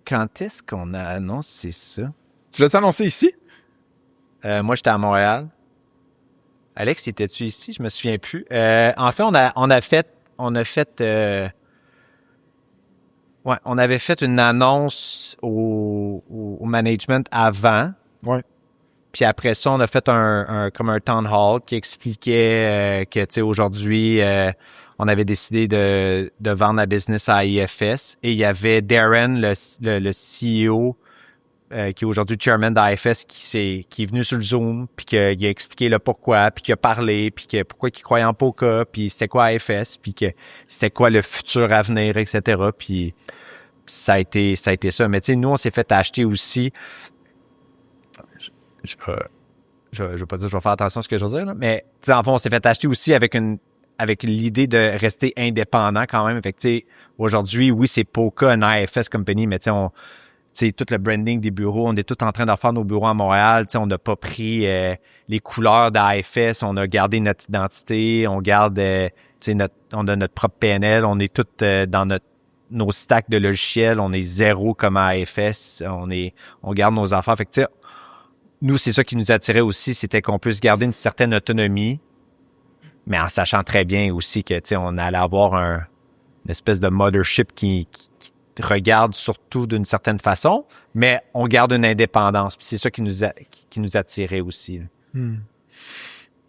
quand est-ce qu'on a annoncé ça? Tu l'as annoncé ici? Moi, j'étais à Montréal. Alex, étais-tu ici? Je me souviens plus. En fait, on avait fait une annonce au management avant. Ouais. Puis après ça, on a fait comme un town hall qui expliquait que, tu sais, aujourd'hui, on avait décidé de vendre la business à IFS. Et il y avait Darren, le CEO, qui est aujourd'hui chairman d'IFS, qui est venu sur le Zoom, puis qui a expliqué le pourquoi, puis qui a parlé, puis pourquoi il croyait en Poca, puis c'était quoi IFS, puis que c'était quoi le futur à venir, etc. Puis ça a été ça. Mais tu sais, nous, on s'est fait acheter aussi. Je veux pas dire je vais faire attention à ce que je veux dire, là, mais tu sais, en fond, on s'est fait acheter aussi avec l'idée de rester indépendant quand même. Fait que tu sais, aujourd'hui, oui, c'est Poca, une IFS company, mais tu sais, tout le branding des bureaux, on est tout en train de refaire nos bureaux à Montréal. Tu sais, on n'a pas pris les couleurs d'AFS, on a gardé notre identité, on garde, tu sais, on a notre propre PNL, on est tout dans nos stacks de logiciels, on est zéro comme AFS, on garde nos affaires. Fait que tu sais, nous, c'est ça qui nous attirait aussi, c'était qu'on puisse garder une certaine autonomie, mais en sachant très bien aussi que, tu sais, on allait avoir une espèce de mothership qui regarde surtout d'une certaine façon, mais on garde une indépendance. Puis c'est ça qui nous attirait aussi.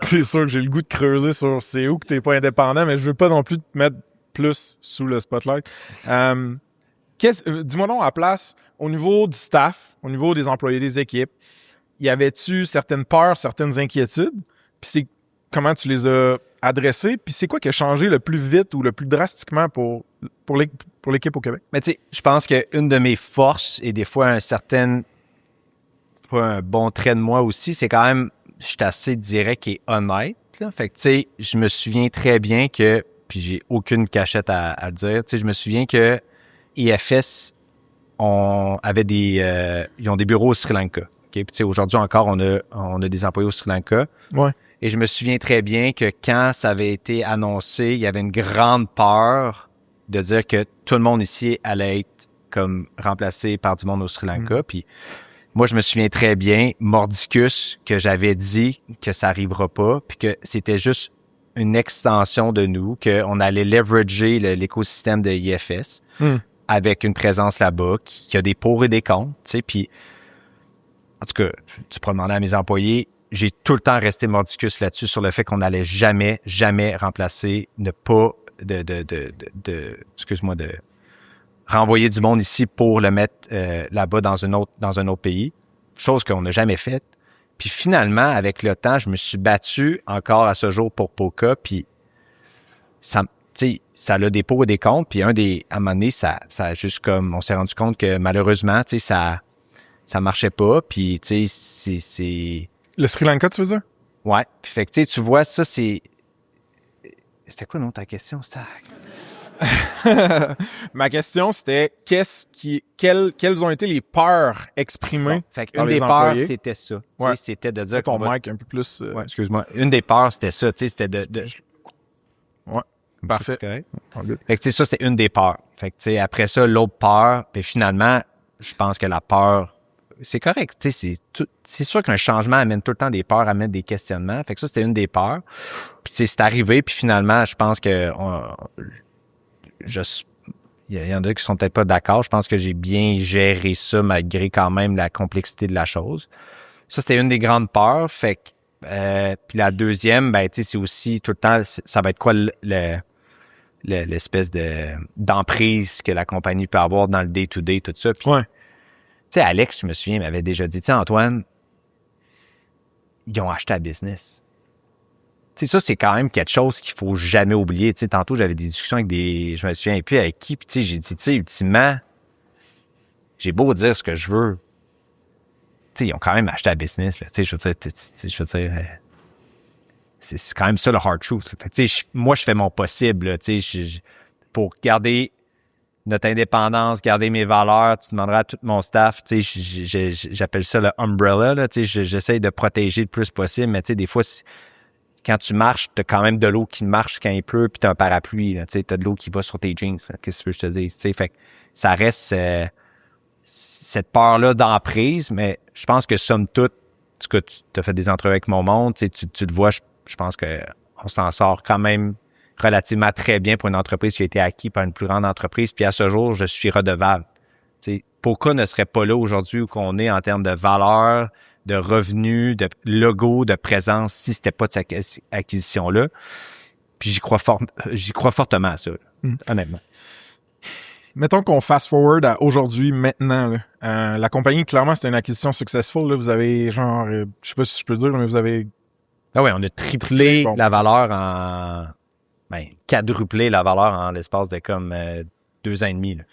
C'est sûr que j'ai le goût de creuser sur c'est où que t'es pas indépendant, mais je veux pas non plus te mettre plus sous le spotlight. Dis-moi donc à place, au niveau du staff, au niveau des employés des équipes, y avait-tu certaines peurs, certaines inquiétudes? Puis comment tu les as adressées? Puis c'est quoi qui a changé le plus vite ou le plus drastiquement pour l'équipe au Québec? Mais tu sais, je pense qu'une de mes forces et des fois pas un bon trait de moi aussi, c'est quand même, je suis assez direct et honnête. Là. Fait que tu sais, je me souviens très bien que, puis j'ai aucune cachette à le dire, tu sais, je me souviens que IFS ils ont des bureaux au Sri Lanka. Okay? Puis tu sais, aujourd'hui encore, on a des employés au Sri Lanka. Ouais. Et je me souviens très bien que quand ça avait été annoncé, il y avait une grande peur de dire que tout le monde ici allait être comme remplacé par du monde au Sri Lanka. Puis moi, je me souviens très bien, mordicus, que j'avais dit que ça arrivera pas, puis que c'était juste une extension de nous, qu'on allait leverager l'écosystème de IFS avec une présence là-bas, qui a des pour et des contre, tu sais, puis en tout cas, tu pourras demander à mes employés, j'ai tout le temps resté mordicus là-dessus sur le fait qu'on n'allait jamais remplacer, ne pas excuse-moi, de renvoyer du monde ici pour le mettre là-bas dans un autre pays. Chose qu'on n'a jamais faite. Puis finalement, avec le temps, je me suis battu encore à ce jour pour Poca, puis ça a des pour et des contre, puis à un moment donné, ça a juste comme, on s'est rendu compte que malheureusement, ça marchait pas, puis c'est... Le Sri Lanka, tu veux dire? Ouais, puis fait que tu vois, ça c'est... C'était quoi non ta question? Ma question, c'était quelles ont été les peurs exprimées? Bon, fait par une les des peurs, employés? c'était ça. Ouais. C'était de dire Ton qu'on va... mic un peu plus... Ouais, excuse-moi. Une des peurs, c'était ça. C'était de... Ouais, parfait. C'est correct. Oh, good. Fait que ça, c'est une des peurs. Fait que après ça, l'autre peur, puis finalement, je pense que la peur, c'est correct. C'est sûr qu'un changement amène tout le temps des peurs, amène des questionnements. Fait que ça, c'était une des peurs. Puis c'est arrivé, puis finalement, je pense que il y en a qui sont peut-être pas d'accord. Je pense que j'ai bien géré ça malgré quand même la complexité de la chose. Ça, c'était une des grandes peurs. Fait que puis la deuxième, c'est aussi tout le temps, ça va être quoi l'espèce d'emprise que la compagnie peut avoir dans le day-to-day, tout ça. Puis, Ouais. tu sais, Alex, je me souviens, m'avait déjà dit, tu sais, Antoine, ils ont acheté la business. Tu sais, ça, c'est quand même quelque chose qu'il faut jamais oublier. Tu sais, tantôt, j'avais des discussions avec je me souviens plus avec qui, puis tu sais, j'ai dit, tu sais, ultimement, j'ai beau dire ce que je veux. Tu sais, ils ont quand même acheté la business, là. Tu sais, je veux dire, c'est quand même ça le hard truth. Fait que, tu sais, moi, je fais mon possible, là, tu sais, pour garder notre indépendance, garder mes valeurs. Tu demanderas à tout mon staff, tu sais, j'appelle ça le umbrella, là, tu sais, j'essaie de protéger le plus possible, mais tu sais, des fois, quand tu marches, t'as quand même de l'eau qui marche quand il pleut, puis t'as un parapluie, là, tu sais, t'as de l'eau qui va sur tes jeans, là. Qu'est-ce que tu veux que je te dise, tu sais, fait que ça reste cette peur-là d'emprise, mais je pense que somme toute, tu as fait des entrevues avec mon monde, tu sais, tu le vois, je pense que on s'en sort quand même relativement très bien pour une entreprise qui a été acquise par une plus grande entreprise, puis à ce jour, je suis redevable. Tu sais, Poca ne serait pas là aujourd'hui où qu'on est en termes de valeur, de revenus, de logo, de présence, si c'était pas de cette acquisition-là. Puis j'y crois fortement à ça, là, honnêtement. Mettons qu'on fast forward à aujourd'hui, maintenant. Là. La compagnie, clairement, c'était une acquisition successful. Là. Vous avez genre, je sais pas si je peux dire, mais vous avez... Ah oui, on a triplé Bon. la valeur quadruplé la valeur en l'espace de comme 2 ans et demi. Là.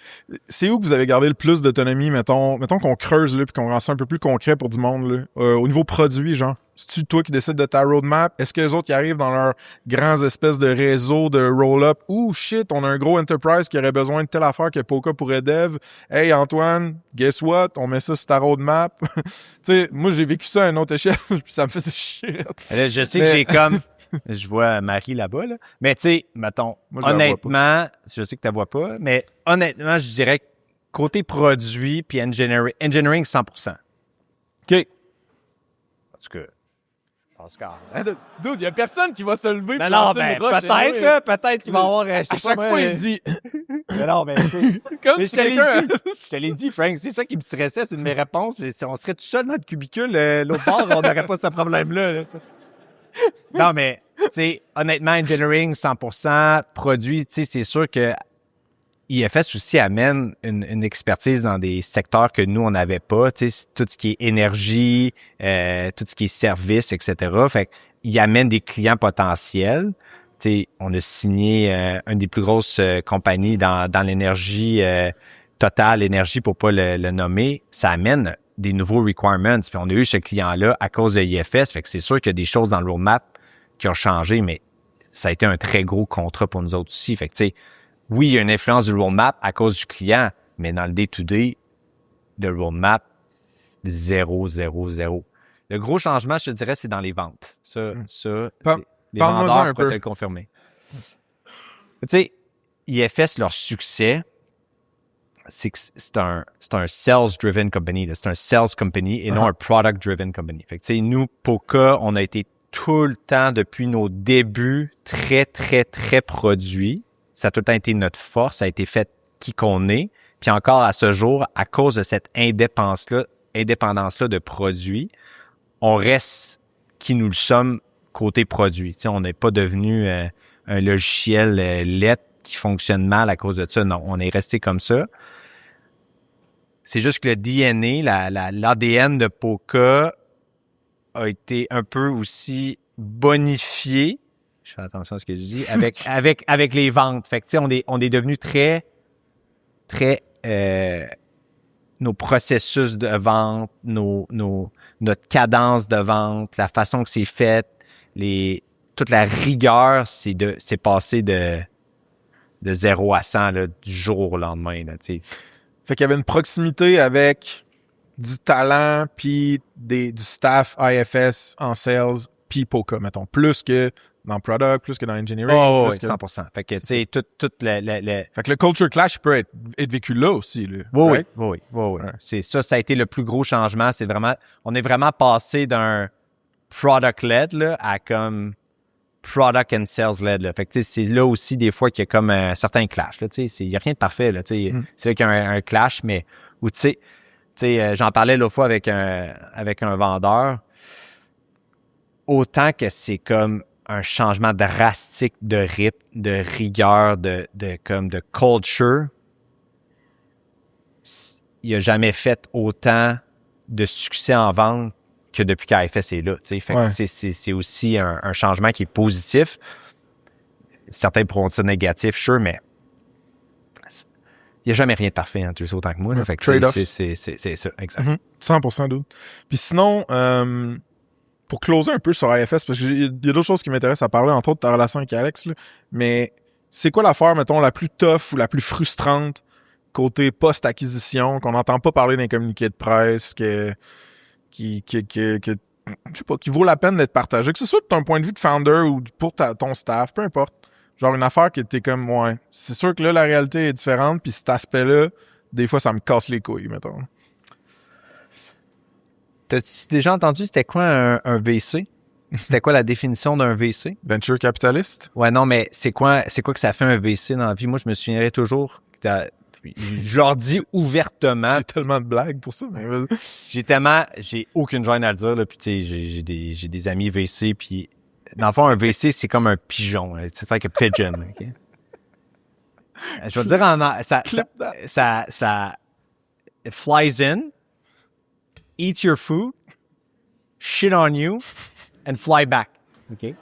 C'est où que vous avez gardé le plus d'autonomie, mettons qu'on creuse là, puis qu'on rend ça un peu plus concret pour du monde là. Au niveau produit, genre, c'est-tu toi qui décides de ta roadmap? Est-ce que les autres qui arrivent dans leurs grands espèces de réseaux de roll-up? Ouh, shit, on a un gros enterprise qui aurait besoin de telle affaire que Poca pourrait dev. Hey, Antoine, guess what? On met ça sur ta roadmap. Tu sais, moi, j'ai vécu ça à une autre échelle, puis ça me faisait chier. Là, je sais que j'ai comme... Je vois Marie là-bas, là. Mais tu sais, mettons, Moi, je la vois honnêtement, je sais que tu la vois pas, mais honnêtement, je dirais que côté produit puis engineering 100%. OK. En tout cas, Oscar. Dude, y a personne qui va se lever. Non, non, ben, peut-être, là, peut-être qu'il va y avoir... À chaque fois, il dit... Mais non, mais tu sais... Comme Mais si quelqu'un... je te l'ai dit, Frank, c'est ça qui me stressait, c'est de mes réponses. Si on serait tout seul dans le cubicule, l'autre bord, on n'aurait pas ce problème-là. Là, tu sais. Non, mais, tu sais, honnêtement, engineering 100%, produit, tu sais, c'est sûr que IFS aussi amène une expertise dans des secteurs que nous, on n'avait pas, tu sais, tout ce qui est énergie, tout ce qui est service, etc. Fait qu'il amène des clients potentiels. Tu sais, on a signé une des plus grosses compagnies dans l'énergie, Total Énergie, pour pas le nommer. Ça amène des nouveaux requirements. Puis on a eu ce client-là à cause de IFS. Fait que c'est sûr qu'il y a des choses dans le roadmap qui ont changé, mais ça a été un très gros contrat pour nous autres aussi. Fait que, tu sais, oui, il y a une influence du roadmap à cause du client, mais dans le day-to-day, de roadmap, 0. Le gros changement, je te dirais, c'est dans les ventes. Ça, les parle-moi-en vendeurs un pourraient peu. te le confirmer. Tu sais, IFS, leur succès, c'est un sales-driven company. Là. C'est un sales company et non un product-driven company. Fait que, tu sais, nous, Poca, on a été tout le temps, depuis nos débuts, très, très, très produits. Ça a tout le temps été notre force. Ça a été fait qui qu'on est. Puis encore à ce jour, à cause de cette indépendance-là indépendance-là de produits, on reste qui nous le sommes côté produit. Tu sais, on n'est pas devenu un logiciel lettre qui fonctionne mal à cause de ça. Non, on est resté comme ça. C'est juste que le DNA, l'ADN de Poca a été un peu aussi bonifié. Je fais attention à ce que je dis. Avec les ventes. Fait que, tu sais, on est devenu très nos processus de vente, notre cadence de vente, la façon que c'est fait, toute la rigueur, c'est passé de 0 à 100 là, du jour au lendemain. Là, tu sais. Fait qu'il y avait une proximité avec du talent puis du staff IFS en sales puis Poca, mettons. Plus que dans product, plus que dans engineering. Oh, plus oui, que... 100%. Fait que, tu sais, tout le... Fait que le culture clash peut être vécu là aussi, là. Oui, right? oui. Ouais. C'est ça a été le plus gros changement. On est vraiment passé d'un product-led là, à comme product and sales-led. Là. Fait que, tu sais, c'est là aussi des fois qu'il y a comme un certain clash. Il n'y a rien de parfait. Là, tu sais. C'est vrai qu'il y a un clash, mais où tu sais, j'en parlais l'autre fois avec un vendeur. Autant que c'est comme un changement drastique de rythme, de rigueur, de culture. Il n'a jamais fait autant de succès en vente que depuis qu'AFS est là. Fait que c'est aussi un changement qui est positif. Certains pourront dire négatif, sure, mais il n'y a jamais rien de parfait, hein, tu le sais autant que moi. Là. Fait que trade-offs. c'est ça, exact. 100% dude. Puis sinon, pour closer un peu sur IFS, parce qu'il y a d'autres choses qui m'intéressent à parler, entre autres ta relation avec Alex, là, mais c'est quoi l'affaire, mettons, la plus tough ou la plus frustrante côté post-acquisition, qu'on n'entend pas parler d'un communiqué de presse, qui je sais pas, qui vaut la peine d'être partagé, que ce soit de ton point de vue de founder ou pour ton staff, peu importe. Genre une affaire qui était comme, ouais, c'est sûr que là, la réalité est différente, puis cet aspect-là, des fois, ça me casse les couilles, mettons. T'as-tu déjà entendu c'était quoi un VC? C'était quoi la définition d'un VC? Venture capitaliste? Ouais, non, mais c'est quoi que ça fait un VC dans la vie? Moi, je me souviendrai toujours. Je leur dis ouvertement. J'ai tellement de blagues pour ça, mais vas-y. J'ai aucune gêne à le dire, là. Puis, tu sais, j'ai des amis VC, puis dans le fond, un VC, c'est comme un pigeon. C'est like a pigeon, OK? Je vais dire ça it flies in, eats your food, shit on you, and fly back. OK? Tu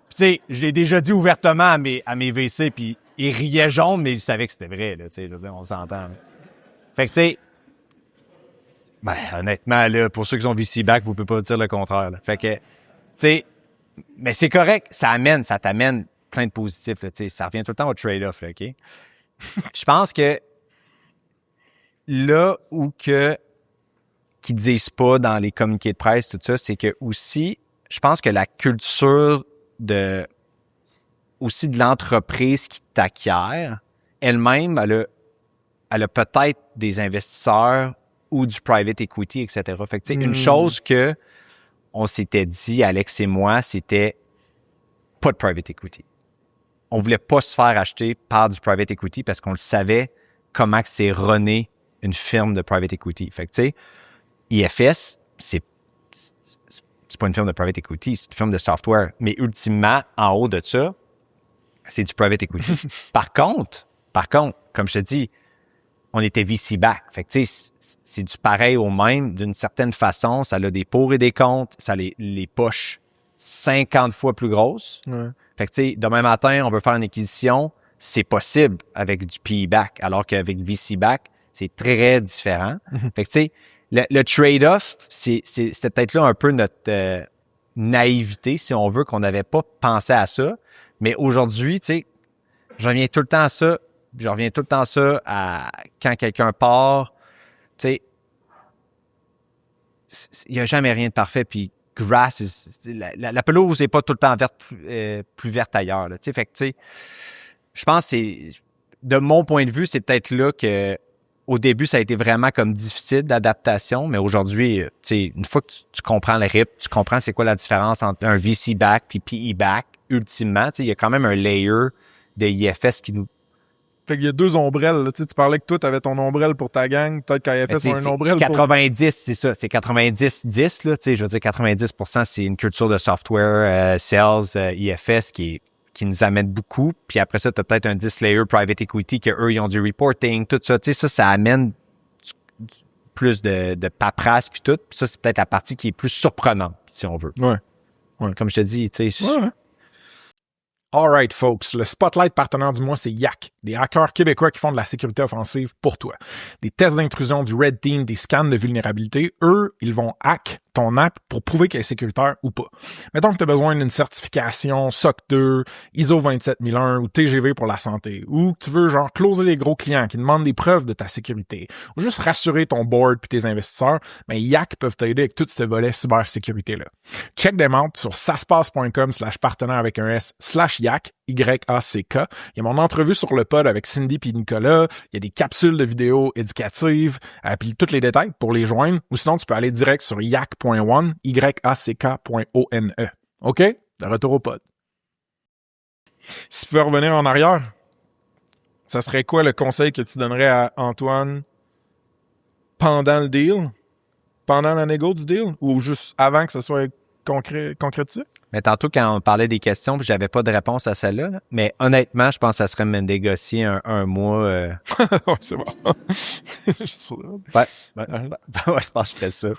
sais, je l'ai déjà dit ouvertement à mes VC, puis ils riaient jaune, mais ils savaient que c'était vrai, là, tu sais, je veux dire, on s'entend. Là. Fait que, tu sais, ben, honnêtement, là, pour ceux qui sont VC back, vous pouvez pas dire le contraire, là. Fait que, tu sais, mais c'est correct, ça t'amène plein de positifs, là, tu sais, ça revient tout le temps au trade-off, là, OK? Je pense que là où qu'ils disent pas dans les communiqués de presse, tout ça, c'est que aussi, je pense que la culture de l'entreprise qui t'acquiert, elle-même, elle a peut-être des investisseurs ou du private equity, etc. Fait que, tu sais, une chose que on s'était dit, Alex et moi, c'était pas de private equity. On voulait pas se faire acheter par du private equity parce qu'on le savait comment que c'est runné une firme de private equity. Fait que, tu sais, IFS, c'est pas une firme de private equity, c'est une firme de software. Mais ultimement, en haut de ça, c'est du private equity. Par contre, comme je te dis, on était VC back. Fait que, tu sais, c'est du pareil au même. D'une certaine façon, ça a des pour et des contre. Ça a les poches 50 fois plus grosses. Ouais. Fait que, tu sais, demain matin, on veut faire une acquisition. C'est possible avec du PE back. Alors qu'avec VC back, c'est très différent. Fait que, tu sais, le trade-off, c'était peut-être là un peu notre naïveté, si on veut, qu'on n'avait pas pensé à ça. Mais aujourd'hui, tu sais, je reviens tout le temps à ça à quand quelqu'un part. Tu sais, il n'y a jamais rien de parfait. Puis, la pelouse n'est pas tout le temps verte, plus verte ailleurs. Là, tu sais, fait que, tu sais, je pense que c'est, de mon point de vue, c'est peut-être là que au début, ça a été vraiment comme difficile d'adaptation, mais aujourd'hui, tu sais, une fois que tu comprends le rythme, tu comprends c'est quoi la différence entre un VC back puis PE back, ultimement, tu sais, il y a quand même un layer de IFS Fait qu'il y a 2 ombrelles, là. Tu sais, tu parlais que toi, t'avais ton ombrelle pour ta gang. Peut-être qu'IFS ont un ombrelle 90, c'est ça. C'est 90-10, là. Tu sais, je veux dire, 90%, c'est une culture de software, sales, IFS qui nous amène beaucoup. Puis après ça, tu as peut-être un 10-layer private equity que eux ils ont du reporting, tout ça. Tu sais, ça amène plus de paperasse puis tout. Puis ça, c'est peut-être la partie qui est plus surprenante, si on veut. Ouais. Comme je te dis, tu sais. Ouais. All right, folks. Le Spotlight partenaire du mois, c'est Yak, des hackers québécois qui font de la sécurité offensive pour toi. Des tests d'intrusion, du Red Team, des scans de vulnérabilité. Eux, ils vont hack ton app pour prouver qu'elle est sécuritaire ou pas. Mettons que tu as besoin d'une certification SOC 2, ISO 27001 ou TGV pour la santé, ou que tu veux genre closer les gros clients qui demandent des preuves de ta sécurité, ou juste rassurer ton board puis tes investisseurs, ben Yak peuvent t'aider avec tous ces volets cybersécurité-là. Check them out sur saspace.com/partenaire avec un S/Yak, Y-A-C-K. Il y a mon entrevue sur le pod avec Cindy puis Nicolas. Il y a des capsules de vidéos éducatives, puis tous les détails pour les joindre. Ou sinon, tu peux aller direct sur yak.one, Y-A-C-K.one. OK? De retour au pod. Si tu veux revenir en arrière, ça serait quoi le conseil que tu donnerais à Antoine pendant le deal? Pendant la négo du deal? Ou juste avant que ça soit concrétisé? Mais tantôt, quand on parlait des questions, puis j'avais pas de réponse à celle-là, là. Mais honnêtement, je pense que ça serait de me négocier un mois. Ouais, c'est bon. Juste pour Ouais, je pense que je ferais ça.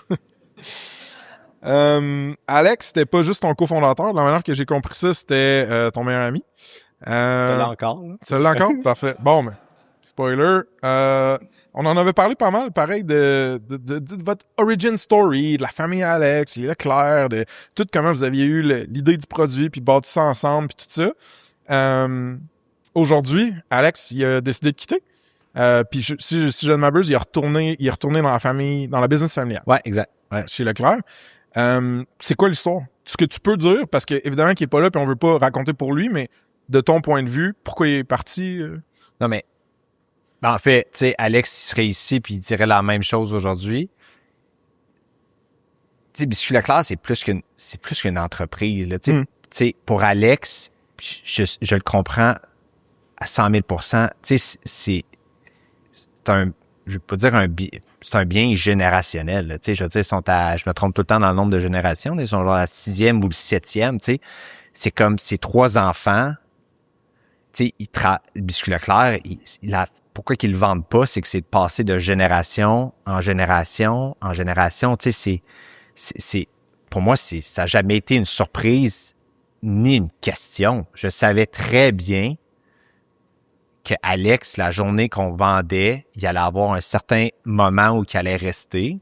Alex, c'était pas juste ton cofondateur. De la manière que j'ai compris ça, c'était ton meilleur ami. Là encore. Là. Celle-là encore? Parfait. Bon, mais spoiler. On en avait parlé pas mal, pareil, de votre origin story, de la famille Alex, les Leclerc, de tout comment vous aviez eu l'idée du produit, puis bâti ça ensemble, puis tout ça. Aujourd'hui, Alex, il a décidé de quitter. Puis si je ne m'abuse, il est retourné dans la famille, dans la business familiale. Ouais, exact. Ouais. Chez Leclerc. C'est quoi l'histoire? Ce que tu peux dire, parce que évidemment qu'il est pas là, puis on veut pas raconter pour lui, mais de ton point de vue, pourquoi il est parti? Non, mais en fait, tu sais, Alex il serait ici puis il dirait la même chose aujourd'hui. Tu sais, Biscuit Leclerc, c'est plus qu'une entreprise. Là, tu sais, pour Alex, je le comprends à 100 000 %. Tu sais, c'est un, je veux pas dire c'est un bien générationnel. Là, tu sais, je veux dire, je me trompe tout le temps dans le nombre de générations. Ils sont genre la 6e ou le 7e. Tu sais, c'est comme ces 3 enfants. Tu sais, Biscuit Leclerc, pourquoi qu'ils le vendent pas, c'est que c'est de passer de génération en génération en génération. Tu sais, pour moi, ça n'a jamais été une surprise ni une question. Je savais très bien que Alex, la journée qu'on vendait, il allait avoir un certain moment où il allait rester,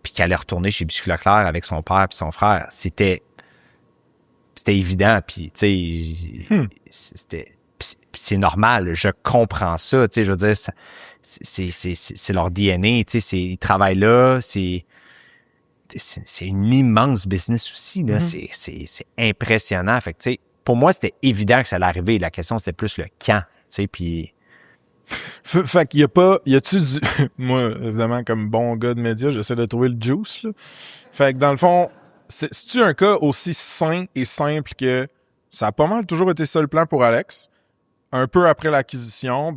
puis qu'il allait retourner chez Biscuit Leclerc avec son père et son frère. C'était évident, puis tu sais, c'est normal, je comprends ça, tu sais, je veux dire, c'est leur DNA, tu sais, ils travaillent là, c'est une immense business aussi, là, c'est impressionnant, fait que, tu sais, pour moi, c'était évident que ça allait arriver, la question, c'était plus le quand, tu sais, puis... Fait qu'il y a-tu du... Moi, évidemment, comme bon gars de médias, j'essaie de trouver le juice, là. Fait que, dans le fond, c'est-tu un cas aussi sain et simple que ça a pas mal toujours été ça le plan pour Alex? Un peu après l'acquisition,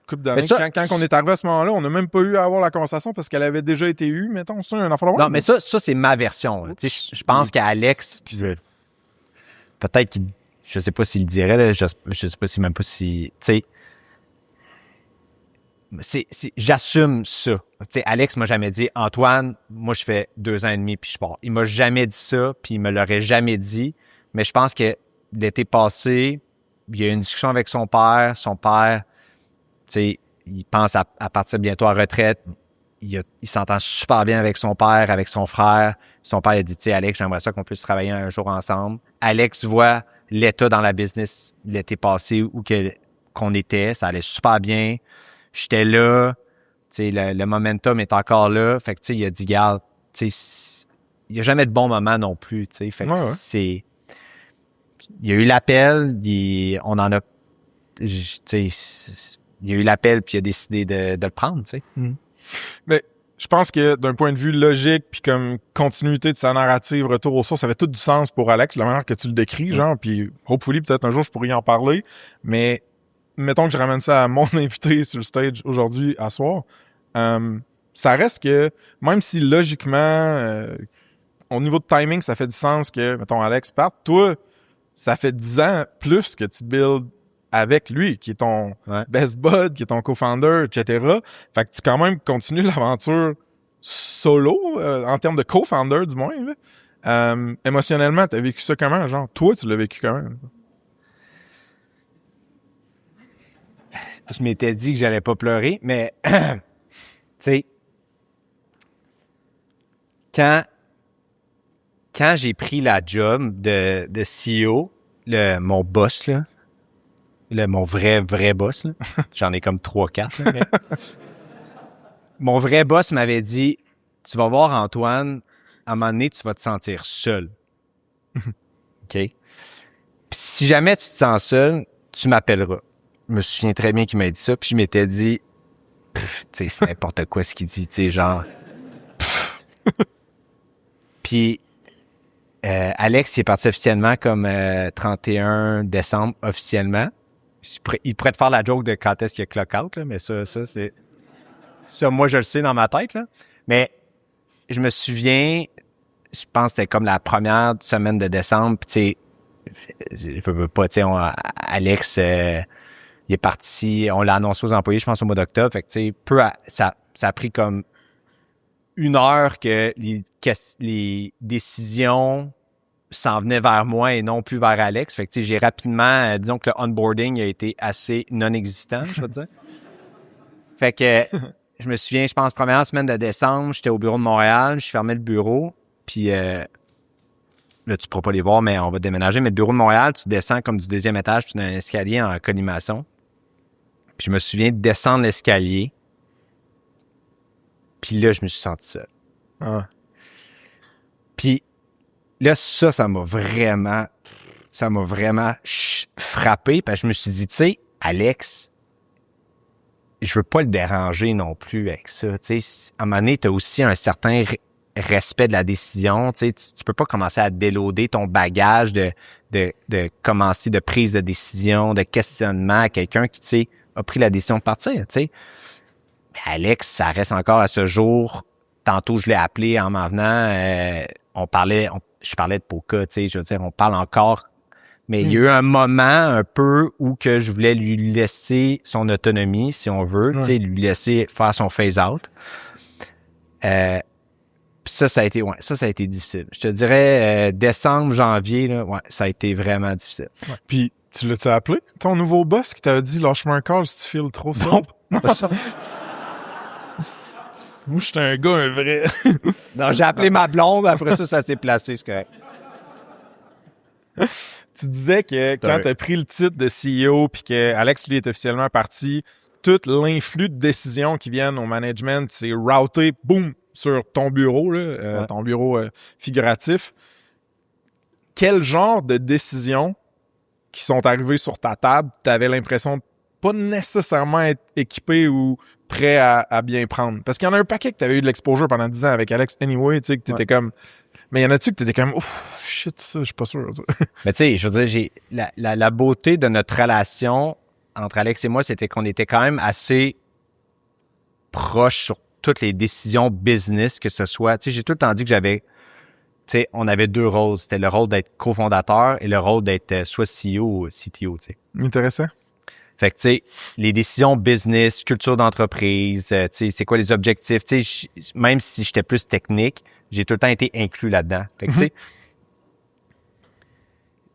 couple d'années, quand on est arrivé à ce moment-là, on n'a même pas eu à avoir la conversation parce qu'elle avait déjà été eue, mettons, c'est un enfant de... Non, mais ça c'est ma version. Tu sais, je pense qu'Alex, peut-être qu'il... Je sais pas s'il le dirait, là, je sais pas si même pas si... Tu sais, j'assume ça. Tu sais, Alex m'a jamais dit, Antoine, moi je fais 2 ans et demi puis je pars. Il m'a jamais dit ça, puis il me l'aurait jamais dit, mais je pense que l'été passé, il y a eu une discussion avec son père. Son père, tu sais, il pense à partir bientôt à retraite. Il s'entend super bien avec son père, avec son frère. Son père a dit, tu sais, Alex, j'aimerais ça qu'on puisse travailler un jour ensemble. Alex voit l'état dans la business l'été passé où qu'on était. Ça allait super bien. J'étais là. Tu sais, le momentum est encore là. Fait que, tu sais, il a dit, garde, tu sais, il n'y a jamais de bon moment non plus, tu sais. Fait que c'est... Il y a eu l'appel, on en a... Tu sais, il y a eu l'appel, puis il a décidé de le prendre, tu sais. Mais je pense que d'un point de vue logique, puis comme continuité de sa narrative, retour aux sources, ça avait tout du sens pour Alex, la manière que tu le décris, genre, puis hopefully, peut-être un jour, je pourrais y en parler, mais mettons que je ramène ça à mon invité sur le stage aujourd'hui, à soir, ça reste que, même si logiquement, au niveau de timing, ça fait du sens que, mettons, Alex parte, toi, ça fait 10 ans plus que tu builds avec lui, qui est ton best bud, qui est ton co-founder, etc. Fait que tu quand même continues l'aventure solo, en termes de co-founder du moins. Là. Émotionnellement, t'as vécu ça comment? Genre, toi, tu l'as vécu comment? Je m'étais dit que j'allais pas pleurer, mais tu sais, quand j'ai pris la job de CEO, mon boss, là, mon vrai boss, là, j'en ai comme 3-4. Là, mais mon vrai boss m'avait dit, tu vas voir Antoine, à un moment donné, tu vas te sentir seul. OK? Puis si jamais tu te sens seul, tu m'appelleras. Je me souviens très bien qu'il m'a dit ça, puis je m'étais dit, tu sais, c'est n'importe quoi ce qu'il dit, tu sais, genre... Puis Alex, il est parti officiellement comme 31 décembre, officiellement. Il pourrait te faire la joke de quand est-ce qu'il y a clock out, là, mais ça, c'est... Ça, moi, je le sais dans ma tête, là. Mais je me souviens, je pense que c'était comme la première semaine de décembre, puis tu sais, je veux pas, tu sais, Alex, il est parti, on l'a annoncé aux employés, je pense, au mois d'octobre, fait que tu sais, ça a pris comme 1 heure que les décisions s'en venaient vers moi et non plus vers Alex. Fait que, tu sais, j'ai rapidement, disons que le onboarding a été assez non-existant, je veux dire. Fait que, je me souviens, je pense, première semaine de décembre, j'étais au bureau de Montréal, je fermais le bureau, puis là, tu pourras pas les voir, mais on va déménager. Mais le bureau de Montréal, tu descends comme du 2e étage, tu as un escalier en collimation. Puis je me souviens de descendre l'escalier, puis là, je me suis senti seul. Ah. Puis là, ça m'a vraiment frappé, parce que je me suis dit, tu sais, Alex, je veux pas le déranger non plus avec ça. Tu sais, à un moment donné, t'as aussi un certain respect de la décision. Tu sais, tu peux pas commencer à déloader ton bagage de commencer de prise de décision, de questionnement à quelqu'un qui, tu sais, a pris la décision de partir, tu sais. Mais Alex, ça reste encore à ce jour. Tantôt, je l'ai appelé en m'en venant. Je parlais de Poca, tu sais, je veux dire, on parle encore. Mais il y a eu un moment un peu où que je voulais lui laisser son autonomie, si on veut, tu sais, lui laisser faire son phase-out. Puis ça a été difficile. Je te dirais, décembre, janvier, là, ça a été vraiment difficile. Ouais. Puis, tu l'as-tu appelé? Ton nouveau boss qui t'a dit, lâche-moi un call si tu files trop ça? Non, pas ça. Moi, j'étais un gars, un vrai. Non, j'ai appelé ma blonde, après ça s'est placé, c'est correct. Tu disais que quand t'as pris le titre de CEO puis que Alex, lui, est officiellement parti, tout l'influx de décisions qui viennent au management, c'est routé, boum, sur ton bureau, là, ton bureau figuratif. Quel genre de décisions qui sont arrivées sur ta table, t'avais l'impression de pas nécessairement être équipé ou prêt à bien prendre? Parce qu'il y en a un paquet que t'avais eu de l'exposure pendant 10 ans avec Alex anyway, tu sais, que t'étais comme... Mais il y en a-tu que t'étais comme, ouf, shit, ça, je suis pas sûr. Mais tu sais, je veux dire, la beauté de notre relation entre Alex et moi, c'était qu'on était quand même assez proches sur toutes les décisions business, que ce soit. Tu sais, j'ai tout le temps dit que tu sais, on avait 2 rôles. C'était le rôle d'être cofondateur et le rôle d'être soit CEO ou CTO, tu sais. Intéressant. Fait que, tu sais, les décisions business, culture d'entreprise, tu sais, c'est quoi les objectifs, tu sais, même si j'étais plus technique, j'ai tout le temps été inclus là-dedans. Fait que, tu sais,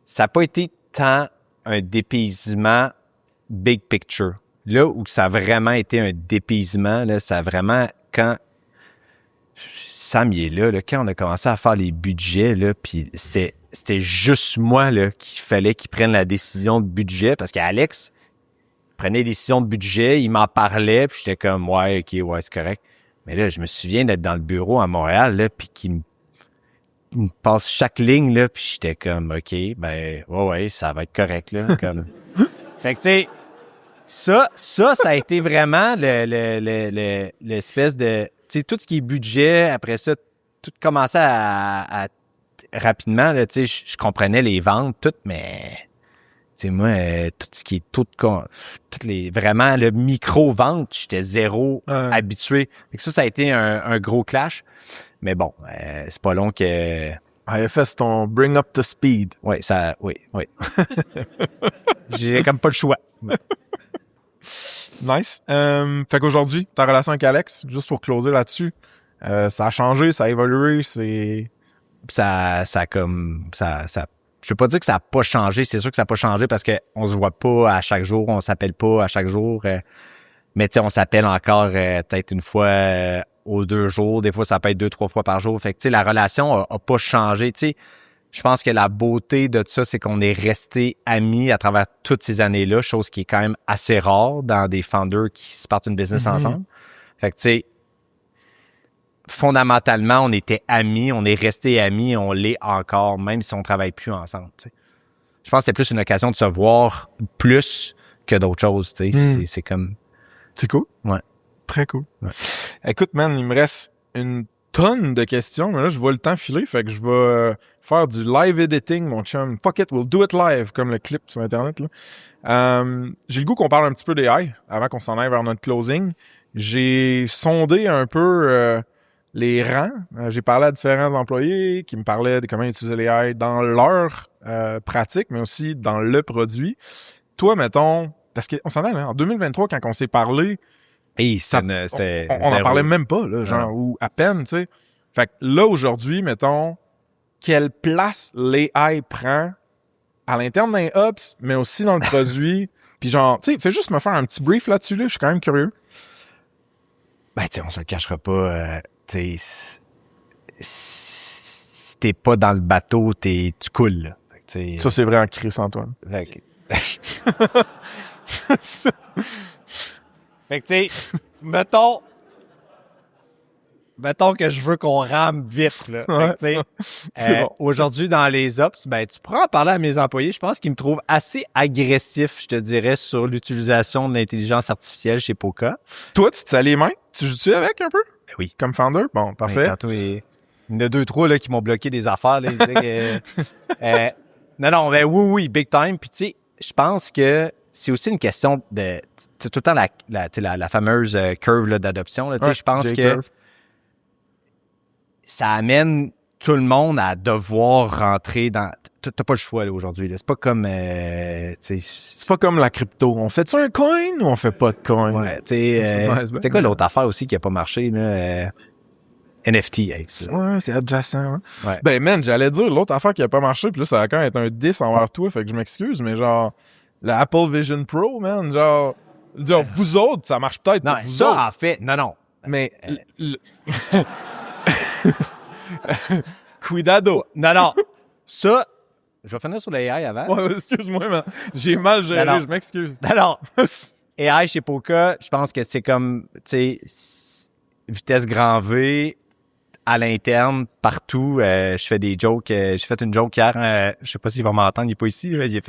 ça n'a pas été tant un dépaysement big picture. Là où ça a vraiment été un dépaysement, là, ça a vraiment, quand Sam y est là, quand on a commencé à faire les budgets, là, puis c'était juste moi, là, qu'il fallait qu'il prenne la décision de budget, parce qu'Alex prenait des décisions de budget, il m'en parlait, puis j'étais comme, ouais, OK, ouais, c'est correct. Mais là, je me souviens d'être dans le bureau à Montréal, là, puis qu'il me passe chaque ligne, là, puis j'étais comme, OK, ben, ouais, ça va être correct, là, comme... Fait que, tu sais, ça a été vraiment l'espèce de... Tu sais, tout ce qui est budget, après ça, tout commençait à rapidement, là, tu sais, je comprenais les ventes, tout, mais sais, moi, tout ce qui est toutes les vraiment le micro-vente, j'étais zéro habitué. Fait que ça a été un gros clash. Mais bon, c'est pas long que... IFS, ton bring up to speed. Oui. J'ai comme pas le choix. Nice. Fait qu'aujourd'hui, ta relation avec Alex, juste pour closer là-dessus, ça a changé, ça a évolué, c'est... Je veux pas dire que ça a pas changé, c'est sûr que ça a pas changé parce que on se voit pas à chaque jour, on s'appelle pas à chaque jour, mais tu sais, on s'appelle encore peut-être une fois aux 2 jours, des fois ça peut être 2-3 fois par jour. Fait que tu sais, la relation a pas changé, tu sais. Je pense que la beauté de ça, c'est qu'on est resté amis à travers toutes ces années-là, chose qui est quand même assez rare dans des founders qui se partent une business ensemble. Fait que tu sais, fondamentalement, on était amis, on est resté amis, on l'est encore, même si on travaille plus ensemble. T'sais. Je pense que c'était plus une occasion de se voir plus que d'autres choses. C'est comme... C'est cool. Ouais. Très cool. Ouais. Écoute, man, il me reste une tonne de questions, mais là, je vois le temps filer, fait que je vais faire du live editing, mon chum. Fuck it, we'll do it live, comme le clip sur Internet. Là. J'ai le goût qu'on parle un petit peu d'AI avant qu'on s'en aille vers notre closing. J'ai sondé un peu... les rangs. J'ai parlé à différents employés qui me parlaient de comment utiliser l'AI dans leur pratique, mais aussi dans le produit. Toi, mettons, parce qu'on s'en est, hein, en 2023, quand on s'est parlé, hey, on en parlait même pas, là, genre, ou à peine, tu sais. Fait que là, aujourd'hui, mettons, quelle place l'AI prend à l'interne d'un Ops, mais aussi dans le produit. Puis genre, tu sais, fais juste me faire un petit brief là-dessus, là, je suis quand même curieux. Ben, tu sais, on se le cachera pas... tu sais, si t'es pas dans le bateau, tu coules. Là. Fait que, ça, c'est vrai en Chris, Antoine. Fait que, fait que tu sais, mettons que je veux qu'on rame vite. Là. Ouais. Fait que, Bon. Aujourd'hui, dans les ops, ben, tu pourras en parler à mes employés. Je pense qu'ils me trouvent assez agressif, je te dirais, sur l'utilisation de l'intelligence artificielle chez Poca. Toi, tu te sers les mains? Tu joues-tu avec un peu? Ben oui. Comme founder? Bon, parfait. Ben, tantôt, il y en a 2-3 là, qui m'ont bloqué des affaires. Là, ils disaient que, non, ben oui, big time. Puis tu sais, je pense que c'est aussi une question de... tout le temps la fameuse curve là, d'adoption. Là, Ouais, je pense que J-curve. ça amène tout le monde à devoir rentrer dans... T'as pas le choix là, aujourd'hui. Là. C'est pas comme... C'est pas comme la crypto. On fait-tu un coin ou on fait pas de coin? Ouais, tu sais... Ouais, c'était quoi l'autre affaire aussi qui a pas marché? Là, NFT, hey, ça. Ouais, c'est adjacent. Hein? Ouais. Ben, man, j'allais dire l'autre affaire qui a pas marché, puis là, ça va quand même être un 10 envers toi, fait que je m'excuse, mais genre, la Apple Vision Pro, man, genre vous autres, ça marche peut-être Non, pour vous ça, autres, en fait... Non. mais... Cuidado. Non. Ça, je vais finir sur l'AI avant. Ouais, excuse-moi, man, j'ai mal géré, Non. je m'excuse. Non. AI chez Poca, je pense que c'est comme, tu sais, vitesse grand V, à l'interne, partout. Je fais des jokes. J'ai fait une joke hier. Je sais pas s'il va m'entendre. Il est pas ici. Là, il y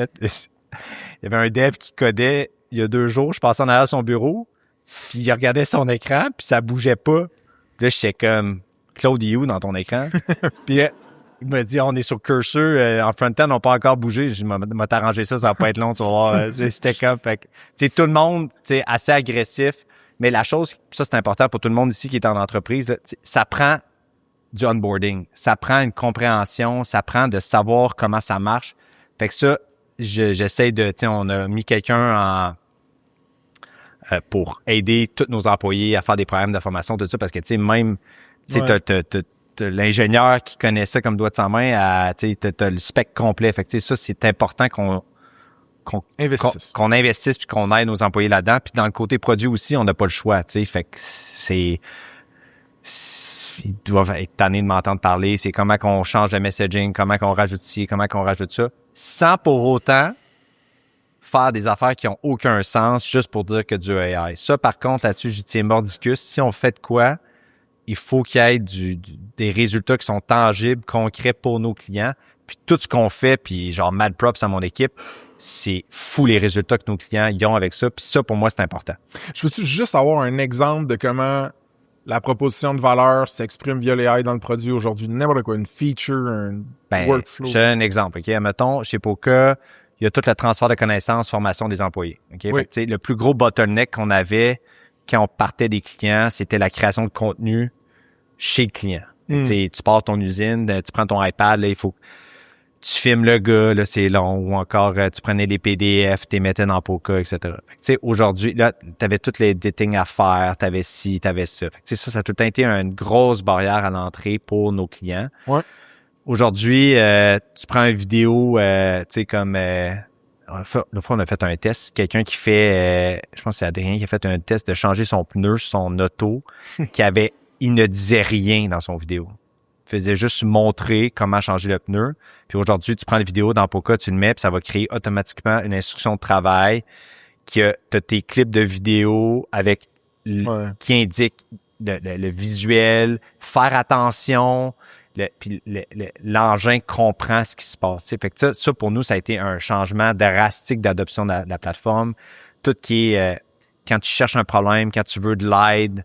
avait un dev qui codait il y a 2 jours. Je passais en arrière de son bureau. Puis il regardait son écran. Puis ça bougeait pas. Puis là, j'étais comme, Claude, il est où dans ton écran? Puis il m'a dit, on est sur curseur. En front-end, on n'a pas encore bougé. Je m'a t'arrangé ça va pas être long. Tu vas voir. C'était comme, fait que, tu sais, tout le monde, tu sais, assez agressif. Mais la chose, ça, c'est important pour tout le monde ici qui est en entreprise. Là, ça prend du onboarding. Ça prend une compréhension, ça prend de savoir comment ça marche. Fait que ça, j'essaie de... Tu sais, on a mis quelqu'un pour aider tous nos employés à faire des programmes de formation, tout ça, parce que, tu sais, même... Tu sais, t'as l'ingénieur qui connaît ça comme doigt de sa main, tu sais, t'as le spec complet. Fait que, tu sais, ça, c'est important qu'on investisse puis qu'on aide nos employés là-dedans. Puis dans le côté produit aussi, on n'a pas le choix, tu sais. Fait que ils doivent être tannés de m'entendre parler. C'est comment qu'on change de messaging, comment qu'on rajoute ci, comment qu'on rajoute ça, sans pour autant faire des affaires qui ont aucun sens juste pour dire que du AI. Ça, par contre, là-dessus, j'y tiens mordicus. Si on fait de quoi, il faut qu'il y ait des résultats qui sont tangibles, concrets pour nos clients. Puis tout ce qu'on fait, puis genre mad props à mon équipe, c'est fou les résultats que nos clients y ont avec ça. Puis ça, pour moi, c'est important. Je peux-tu juste avoir un exemple de comment la proposition de valeur s'exprime via l'AI dans le produit aujourd'hui? N'importe quoi, une feature, un workflow. Je te donne un exemple. OK? Mettons, chez Poca, il y a tout le transfert de connaissances, formation des employés. Okay? Oui. Fait que, tu sais, le plus gros bottleneck qu'on avait quand on partait des clients, c'était la création de contenu chez le client. Tu sais, tu pars ton usine, tu prends ton iPad, là, il faut tu filmes le gars, là, c'est long, ou encore tu prenais des PDF, tu les mettais dans Poca, etc. Fait que, tu sais, aujourd'hui, là, tu avais toutes les editing à faire, tu avais ci, tu avais ça. Fait que, tu sais, ça a tout le temps été une grosse barrière à l'entrée pour nos clients. Ouais. Aujourd'hui, tu prends une vidéo, tu sais, comme... une fois, on a fait un test. Quelqu'un qui fait... je pense que c'est Adrien qui a fait un test de changer son pneu sur son auto, il ne disait rien dans son vidéo. Il faisait juste montrer comment changer le pneu. Puis aujourd'hui, tu prends la vidéo dans Poca, tu le mets, puis ça va créer automatiquement une instruction de travail qui a tes clips de vidéo avec qui indique le visuel, faire attention, puis l'engin comprend ce qui se passe. Fait que ça, pour nous, ça a été un changement drastique d'adoption de la plateforme. Tout qui est quand tu cherches un problème, quand tu veux de l'aide,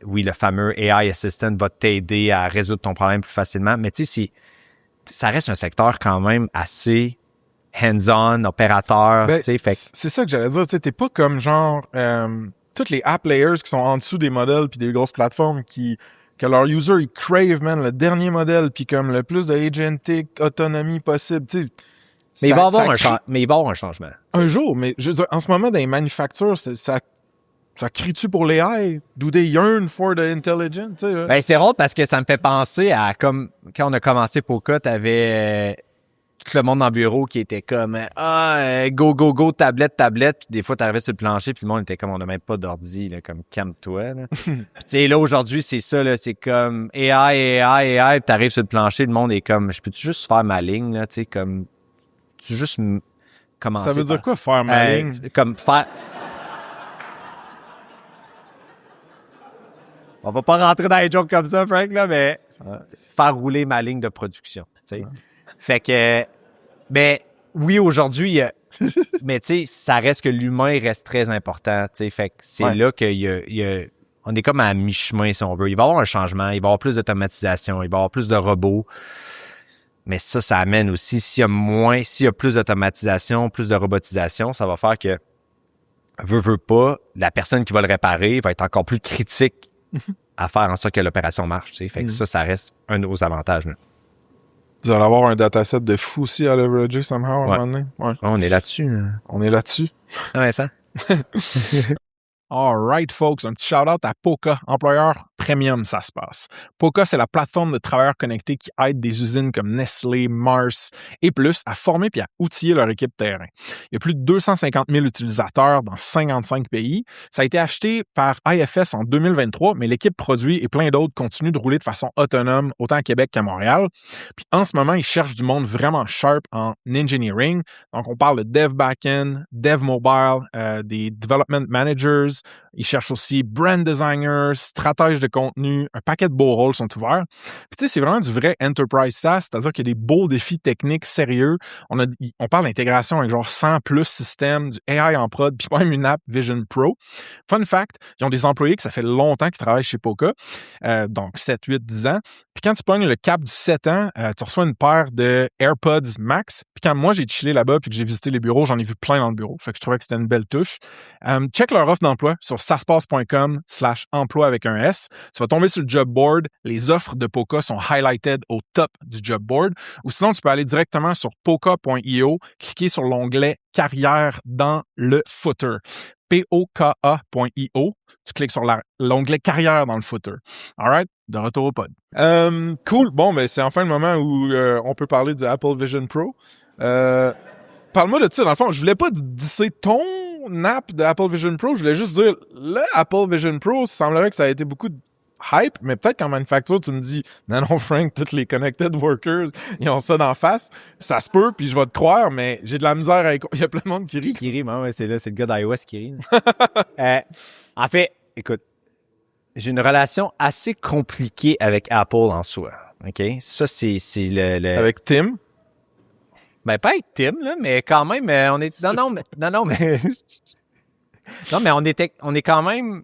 oui, le fameux AI Assistant va t'aider à résoudre ton problème plus facilement. Mais tu sais, ça reste un secteur quand même assez hands-on, opérateur. Ben, fait c'est ça que j'allais dire. T'es pas comme genre toutes les app layers qui sont en dessous des modèles puis des grosses plateformes que leur user, ils crave, man, le dernier modèle puis comme le plus de agentic autonomie possible. Mais il va y avoir un changement. Un jour, mais je veux dire, en ce moment, dans les manufactures, ça crie-tu pour l'AI? Do they yearn for the intelligent? Ben, c'est drôle parce que ça me fait penser à comme quand on a commencé Poca, t'avais tout le monde dans le bureau qui était comme go, tablette, puis des fois t'arrivais sur le plancher puis le monde était comme on n'a même pas d'ordi, là, comme calme-toi. Là. Puis tu sais, là aujourd'hui, c'est ça, là, c'est comme AI, puis t'arrives sur le plancher, le monde est comme je peux-tu juste faire ma ligne, là, tu sais, comme tu juste commencer. Ça veut dire quoi faire ma ligne? Comme faire. On va pas rentrer dans les jokes comme ça, Frank, là, mais faire rouler ma ligne de production. Tu sais. Fait que, ben, oui, aujourd'hui, mais tu sais, ça reste que l'humain reste très important. Tu sais, fait que c'est là on est comme à mi-chemin, si on veut. Il va y avoir un changement, il va y avoir plus d'automatisation, il va y avoir plus de robots. Mais ça amène aussi, s'il y a plus d'automatisation, plus de robotisation, ça va faire que, veut pas, la personne qui va le réparer va être encore plus critique à faire en sorte que l'opération marche, tu sais. Fait que ça reste un de nos avantages, là. Vous allez avoir un dataset de fou aussi à leverager somehow à un moment donné. Ouais. On est là-dessus. Là. On est là-dessus. Ah, Vincent? All right, folks. Un petit shout-out à Poca, employeur premium, ça se passe. Poca, c'est la plateforme de travailleurs connectés qui aide des usines comme Nestlé, Mars et plus à former puis à outiller leur équipe terrain. Il y a plus de 250 000 utilisateurs dans 55 pays. Ça a été acheté par IFS en 2023, mais l'équipe produit et plein d'autres continuent de rouler de façon autonome, autant à Québec qu'à Montréal. Puis en ce moment, ils cherchent du monde vraiment sharp en engineering. Donc, on parle de dev backend, dev mobile, des development managers. Ils cherchent aussi brand designers, stratèges de contenu, un paquet de beaux rôles sont ouverts. Puis tu sais, c'est vraiment du vrai enterprise SaaS, c'est-à-dire qu'il y a des beaux défis techniques sérieux. On parle d'intégration avec genre 100 plus systèmes, du AI en prod, puis même une app Vision Pro. Fun fact, ils ont des employés que ça fait longtemps qu'ils travaillent chez Poca, donc 7, 8, 10 ans. Puis quand tu pognes le cap du 7 ans, tu reçois une paire de AirPods Max. Puis quand moi, j'ai chillé là-bas puis que j'ai visité les bureaux, j'en ai vu plein dans le bureau. Fait que je trouvais que c'était une belle touche. Check leur offre d'emploi sur saspace.com/emploi avec un S. Tu vas tomber sur le job board. Les offres de Poca sont highlighted au top du job board. Ou sinon, tu peux aller directement sur poca.io, cliquer sur l'onglet « Carrière » dans le footer. poka.io. Tu cliques sur l'onglet carrière dans le footer. All right? De retour au pod. Cool. Bon, ben c'est enfin le moment où on peut parler du Apple Vision Pro. Parle-moi de ça. Dans le fond, je voulais pas disser ton app de Apple Vision Pro. Je voulais juste dire, le Apple Vision Pro, ça semblerait que ça a été beaucoup de hype, mais peut-être qu'en manufacture, tu me dis, non, Frank, tous les connected workers, ils ont ça d'en face. Ça se peut, puis je vais te croire, mais j'ai de la misère avec... Il y a plein de monde qui rit. Qui rit, ouais, c'est le gars d'iOS qui rit. En fait, écoute, j'ai une relation assez compliquée avec Apple en soi. OK? Ça, c'est le... Avec Tim? Ben, pas avec Tim, là, mais quand même, on est... Non, mais... non, mais on est quand même...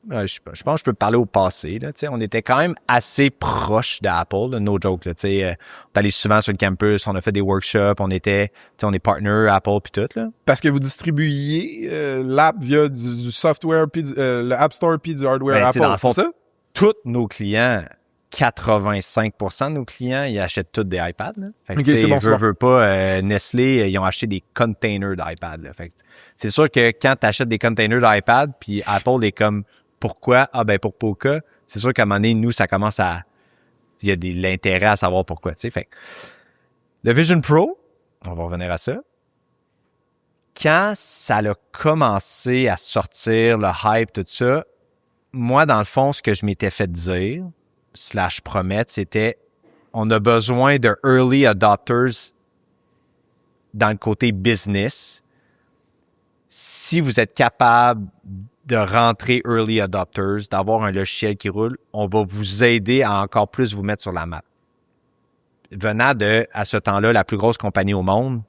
je pense que je peux parler au passé. Là, on était quand même assez proche d'Apple, là, no joke. Là, on est allé souvent sur le campus, on a fait des workshops, on est partner Apple puis tout. Là. Parce que vous distribuiez l'app via du software, puis le App Store, puis du hardware Ben, Apple, dans le fond, c'est ça? Tous nos clients, 85% de nos clients, ils achètent tous des iPads. Là. Fait que, Ok, c'est bon, c'est bon. veux pas, Nestlé, ils ont acheté des containers d'iPad. Là. Fait que, c'est sûr que quand tu achètes des containers d'iPad, puis Apple est comme, pourquoi? Ah ben pour Poca. C'est sûr qu'à un moment donné, nous, ça commence à... Il y a l'intérêt à savoir pourquoi. Tu sais. Fait que, le Vision Pro, on va revenir à ça. Quand ça a commencé à sortir, le hype, tout ça, moi, dans le fond, ce que je m'étais fait dire, / promettre, c'était on a besoin de early adopters dans le côté business. Si vous êtes capable de rentrer early adopters, d'avoir un logiciel qui roule, on va vous aider à encore plus vous mettre sur la map. Venant de, à ce temps-là, la plus grosse compagnie au monde,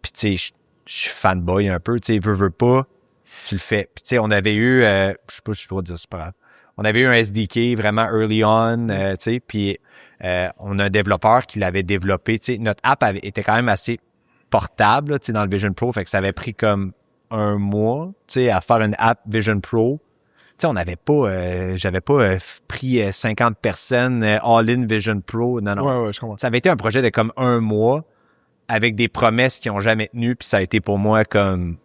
puis tu sais, je suis fanboy un peu, tu sais, veux pas, tu le fais. Puis tu sais, on avait eu, je sais pas si je dois dire, c'est pas grave. On avait eu un SDK vraiment early on, tu sais, puis on a un développeur qui l'avait développé. Tu sais, notre app était quand même assez portable, tu sais, dans le Vision Pro, fait que ça avait pris comme 1 mois, tu sais, à faire une app Vision Pro. Tu sais, on n'avait pas, j'avais pas pris 50 personnes all-in Vision Pro. Non, non. Ouais, je comprends. Ça avait été un projet de comme 1 mois avec des promesses qui ont jamais tenu, puis ça a été pour moi comme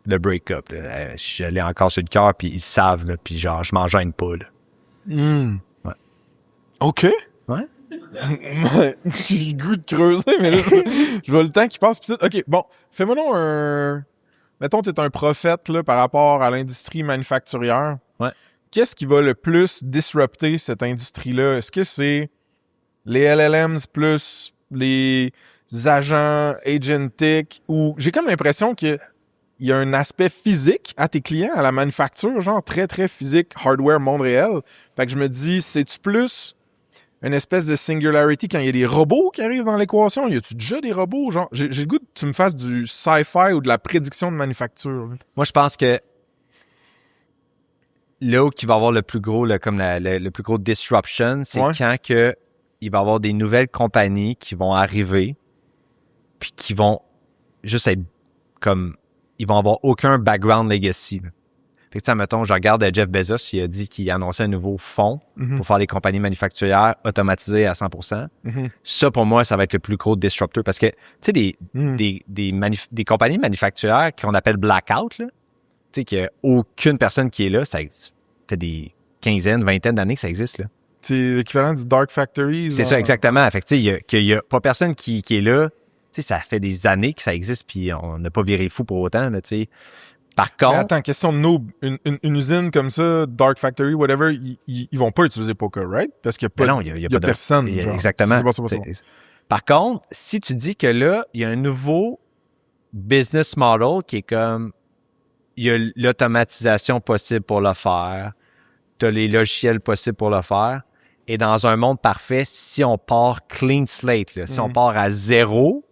le break-up. Je l'ai encore sur le cœur, puis ils savent, là, puis genre, je m'en gêne pas. Là. Ouais. OK. Ouais. J'ai le goût de creuser, mais là, je vois le temps qui passe. Pis tout. OK, bon, fais-moi donc un... Mettons, t'es un prophète là, par rapport à l'industrie manufacturière. Ouais. Qu'est-ce qui va le plus disrupter cette industrie-là? Est-ce que c'est les LLMs plus les agents agentic ou... J'ai comme l'impression qu'il y a un aspect physique à tes clients, à la manufacture, genre très, très physique, hardware, monde réel. Fait que je me dis, c'est-tu plus une espèce de singularity quand il y a des robots qui arrivent dans l'équation? Y a-tu déjà des robots? Genre, j'ai le goût que tu me fasses du sci-fi ou de la prédiction de manufacture. Là. Moi, je pense que là où il va y avoir le plus gros, le plus gros disruption, c'est quand que il va y avoir des nouvelles compagnies qui vont arriver puis qui vont juste être comme... Ils vont avoir aucun background legacy. Là. Fait que, tu sais, mettons, je regarde Jeff Bezos, il a dit qu'il annonçait un nouveau fonds pour faire des compagnies manufacturières automatisées à 100%. Ça, pour moi, ça va être le plus gros disruptor parce que, tu sais, des compagnies manufacturières qu'on appelle blackout, là, tu sais, qu'il n'y a aucune personne qui est là, ça fait des quinzaines, vingtaines d'années que ça existe, là. C'est l'équivalent du Dark Factory. C'est ça, exactement. Fait que, tu sais, qu'il y a pas personne qui est là. Tu sais, ça fait des années que ça existe, puis on n'a pas viré fou pour autant, là, tu sais. Par contre... Mais attends, question de noob. Une usine comme ça, Dark Factory, whatever, ils vont pas utiliser Poker, right? Parce qu'il n'y a pas personne. Genre. Exactement. C'est pas. Par contre, si tu dis que là, il y a un nouveau business model qui est comme... Il y a l'automatisation possible pour le faire. Tu as les logiciels possibles pour le faire. Et dans un monde parfait, si on part clean slate, là, si on part à zéro,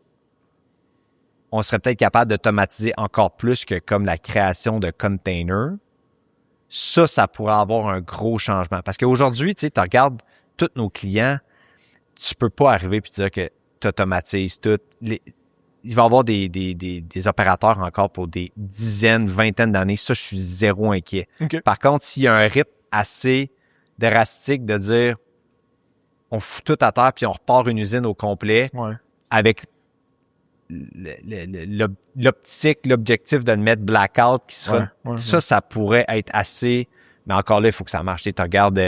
on serait peut-être capable d'automatiser encore plus que comme la création de containers. Ça pourrait avoir un gros changement. Parce qu'aujourd'hui, tu sais, tu regardes tous nos clients, tu peux pas arriver et dire que tu automatises tout. Il va y avoir des opérateurs encore pour des dizaines, vingtaines d'années. Ça, je suis zéro inquiet. Okay. Par contre, s'il y a un rythme assez drastique de dire on fout tout à terre puis on repart une usine au complet avec l'optique, l'objectif de le mettre blackout qui sera... Ça pourrait être assez... Mais encore là, il faut que ça marche. Tu regardes...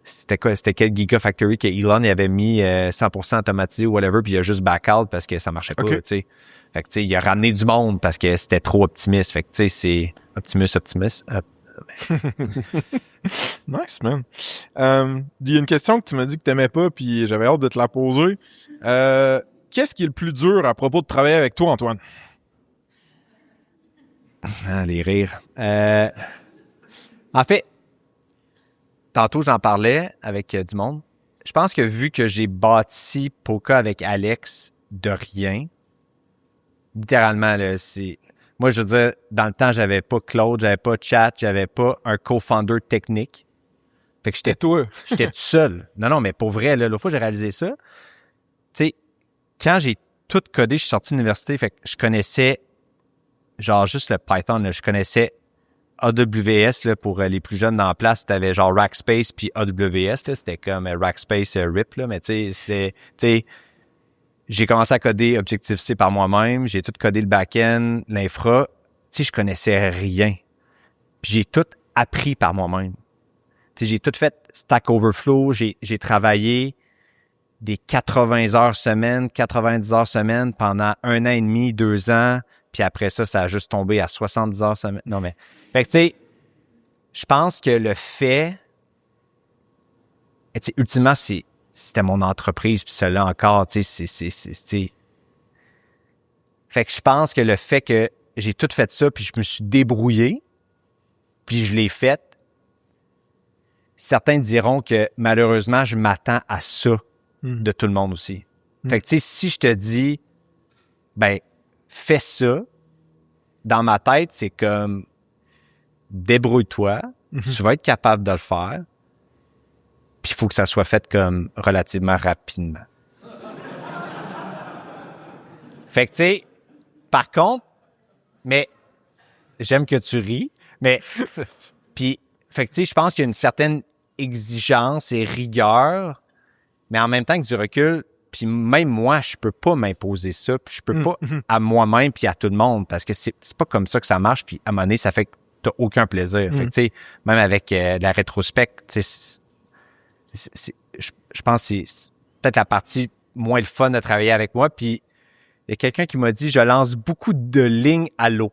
C'était quel Gigafactory que Elon avait mis 100% automatisé ou whatever, puis il a juste back-out parce que ça marchait pas, tu sais. Fait que, tu sais, il a ramené du monde parce que c'était trop optimiste. Fait que, tu sais, c'est optimiste. Nice, man. Il y a une question que tu m'as dit que t'aimais pas, puis j'avais hâte de te la poser. Qu'est-ce qui est le plus dur à propos de travailler avec toi, Antoine? Ah, les rires. En fait, tantôt, j'en parlais avec du monde. Je pense que vu que j'ai bâti Poca avec Alex de rien, littéralement, là, Moi, je veux dire, dans le temps, j'avais pas Claude, j'avais pas Chat, j'avais pas un co-founder technique. Fait que C'était toi. j'étais tout seul. Non, mais pour vrai, là, l'autre fois, j'ai réalisé ça. Tu sais, quand j'ai tout codé, je suis sorti de l'université, fait que je connaissais, genre, juste le Python, là, je connaissais AWS, là, pour les plus jeunes dans la place, t'avais genre Rackspace puis AWS, là, c'était comme Rackspace RIP, là, mais tu sais, j'ai commencé à coder Objective-C par moi-même, j'ai tout codé le back-end, l'infra, tu sais, je connaissais rien. Puis j'ai tout appris par moi-même. Tu sais, j'ai tout fait Stack Overflow, j'ai travaillé des 80 heures semaine, 90 heures semaine pendant 1 an et demi, 2 ans, puis après ça, ça a juste tombé à 70 heures semaine. Non, mais, fait que tu sais, je pense que le fait, tu sais, ultimement, c'était mon entreprise, puis celle-là encore, tu sais, fait que je pense que le fait que j'ai tout fait ça, puis je me suis débrouillé, puis je l'ai fait, certains diront que malheureusement, je m'attends à ça de tout le monde aussi. Fait que, tu sais, si je te dis, ben, fais ça, dans ma tête, c'est comme, débrouille-toi, tu vas être capable de le faire, puis il faut que ça soit fait comme relativement rapidement. Fait que, tu sais, par contre, mais j'aime que tu ris, mais puis, fait que, tu sais, je pense qu'il y a une certaine exigence et rigueur, mais en même temps que du recul, puis même moi, je peux pas m'imposer ça, puis je peux pas à moi-même puis à tout le monde, parce que c'est pas comme ça que ça marche, puis à un moment donné, ça fait que t'as aucun plaisir. Fait que, tu sais, même avec la rétrospect, tu sais, je pense que c'est peut-être la partie moins le fun de travailler avec moi, puis il y a quelqu'un qui m'a dit, je lance beaucoup de lignes à l'eau.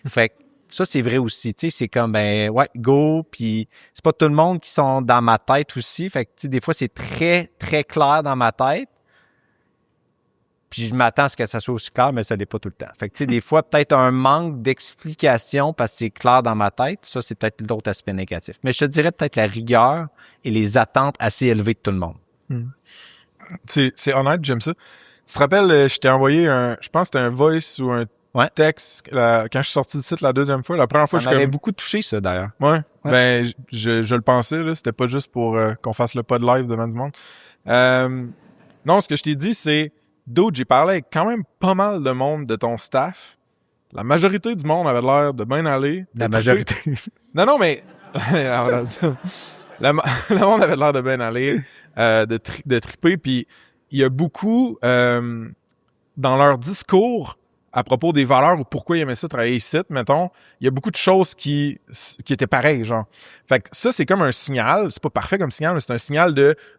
Fait que ça, c'est vrai aussi. Tu sais, c'est comme, ben, ouais, go. Puis c'est pas tout le monde qui sont dans ma tête aussi. Fait que, tu sais, des fois, c'est très, très clair dans ma tête. Puis je m'attends à ce que ça soit aussi clair, mais ça l'est pas tout le temps. Fait que, tu sais, des fois, peut-être un manque d'explication parce que c'est clair dans ma tête. Ça, c'est peut-être l'autre aspect négatif. Mais je te dirais peut-être la rigueur et les attentes assez élevées de tout le monde. C'est honnête, j'aime ça. Tu te rappelles, je t'ai envoyé je pense que c'était un voice ou un texte quand je suis sorti du site la deuxième fois. La première fois, Ça m'avait beaucoup touché, ça, d'ailleurs. Ouais. Ben, je le pensais, là. C'était pas juste pour qu'on fasse le pod live devant du monde. Non, ce que je t'ai dit, c'est, dude, j'ai parlé avec quand même pas mal de monde de ton staff. La majorité du monde avait l'air de bien aller. La majorité. Non, mais le monde avait l'air de bien aller, de triper, puis il y a beaucoup dans leur discours à propos des valeurs ou pourquoi ils aimaient ça travailler ici, mettons, il y a beaucoup de choses qui étaient pareilles, genre. Fait que ça, c'est comme un signal, c'est pas parfait comme signal, mais c'est un signal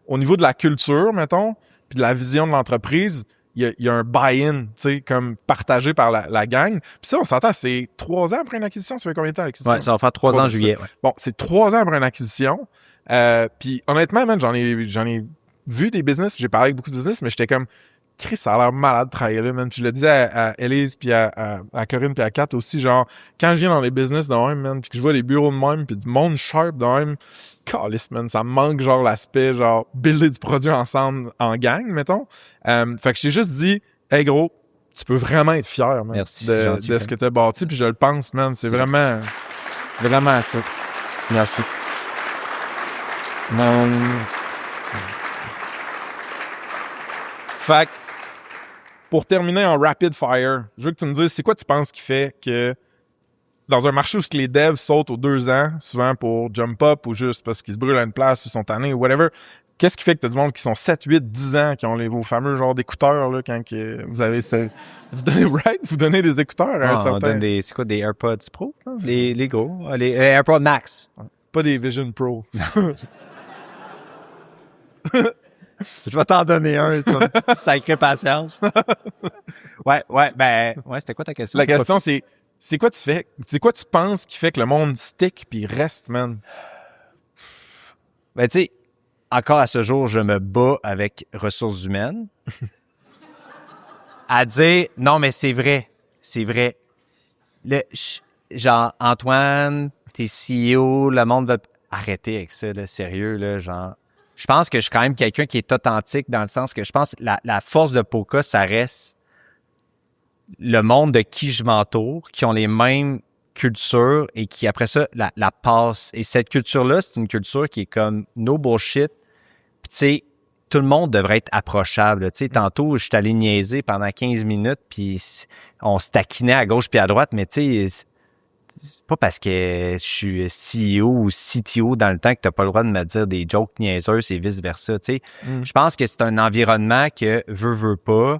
au niveau de la culture, mettons, puis de la vision de l'entreprise, il y a un buy-in, tu sais, comme partagé par la gang. Puis ça, on s'entend, c'est 3 ans après une acquisition, ça fait combien de temps l'acquisition? Ouais, ça va faire 3 ans en juillet, ouais. Bon, c'est 3 ans après une acquisition, puis honnêtement, man, j'en ai vu des business, j'ai parlé avec beaucoup de business, mais j'étais comme, Chris, ça a l'air malade de travailler là, man. Puis je le disais à Elise, puis à Corinne, puis à Kat aussi, genre, quand je viens dans les business de même, man, puis que je vois les bureaux de même, puis du monde sharp de même, calice, man, ça me manque, genre, l'aspect, genre, builder du produit ensemble en gang, mettons. Fait que je t'ai juste dit, hey, gros, tu peux vraiment être fier, man. Merci, de, c'est gentil, de ce que t'as bâti, puis je le pense, man. C'est vraiment ça. Merci. Fait que, pour terminer en rapid fire, je veux que tu me dises, c'est quoi tu penses qui fait que dans un marché où les devs sautent aux 2 ans, souvent pour jump up ou juste parce qu'ils se brûlent à une place, ils sont tannés ou whatever, qu'est-ce qui fait que t'as du monde qui sont 7, 8, 10 ans, qui ont vos fameux genres d'écouteurs, là, quand que vous avez vous donnez des écouteurs à un certain... On donne c'est quoi, des AirPods Pro? Les gros. Les AirPods Max. Pas des Vision Pro. Je vais t'en donner un, tu vois. Sacrée patience. Ouais, c'était quoi ta question? La question, c'est quoi tu fais? C'est quoi tu penses qui fait que le monde stick puis reste, man? Ben, tu sais, encore à ce jour, je me bats avec ressources humaines à dire, non, mais c'est vrai. Genre, Antoine, t'es CEO, le monde va... Arrêtez avec ça, là, sérieux, là, genre... Je pense que je suis quand même quelqu'un qui est authentique dans le sens que je pense que la force de Poca, ça reste le monde de qui je m'entoure, qui ont les mêmes cultures et qui, après ça, la passent. Et cette culture-là, c'est une culture qui est comme no bullshit. Puis, tu sais, tout le monde devrait être approchable. Tu sais, tantôt, je suis allé niaiser pendant 15 minutes, puis on se taquinait à gauche puis à droite, mais tu sais, c'est pas parce que je suis CEO ou CTO dans le temps que t'as pas le droit de me dire des jokes niaiseuses et vice-versa, tu sais. Je pense que c'est un environnement que, veut pas,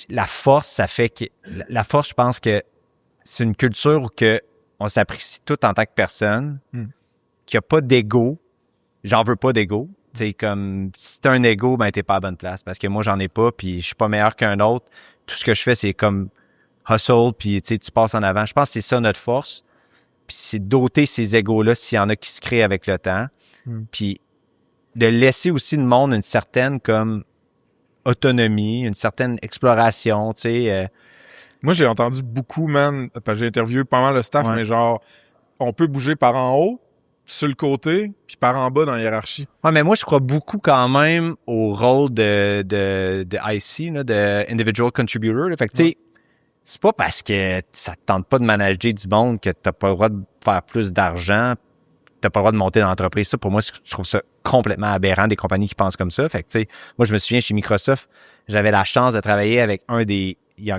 la force, ça fait que... La force, je pense que c'est une culture où que on s'apprécie tout en tant que personne, qu'il n'y a pas d'ego. J'en veux pas d'ego. Tu sais, comme, si t'as un ego, ben, t'es pas à la bonne place. Parce que moi, j'en ai pas, puis je suis pas meilleur qu'un autre. Tout ce que je fais, c'est comme hustle, puis tu sais, tu passes en avant. Je pense que c'est ça notre force. Puis c'est d'ôter ces égos-là s'il y en a qui se créent avec le temps. Puis de laisser aussi le monde une certaine, comme, autonomie, une certaine exploration, tu sais. Moi, j'ai entendu beaucoup, man, parce que j'ai interviewé pas mal le staff, mais genre, on peut bouger par en haut, sur le côté, puis par en bas dans la hiérarchie. Ouais, mais moi, je crois beaucoup quand même au rôle de IC, là, de Individual Contributor. Là. Fait que, tu sais, c'est pas parce que ça te tente pas de manager du monde que t'as pas le droit de faire plus d'argent, t'as pas le droit de monter dans l'entreprise. Ça, pour moi, je trouve ça complètement aberrant, des compagnies qui pensent comme ça. Fait que, tu sais, moi, je me souviens, chez Microsoft, j'avais la chance de travailler avec un des... Ils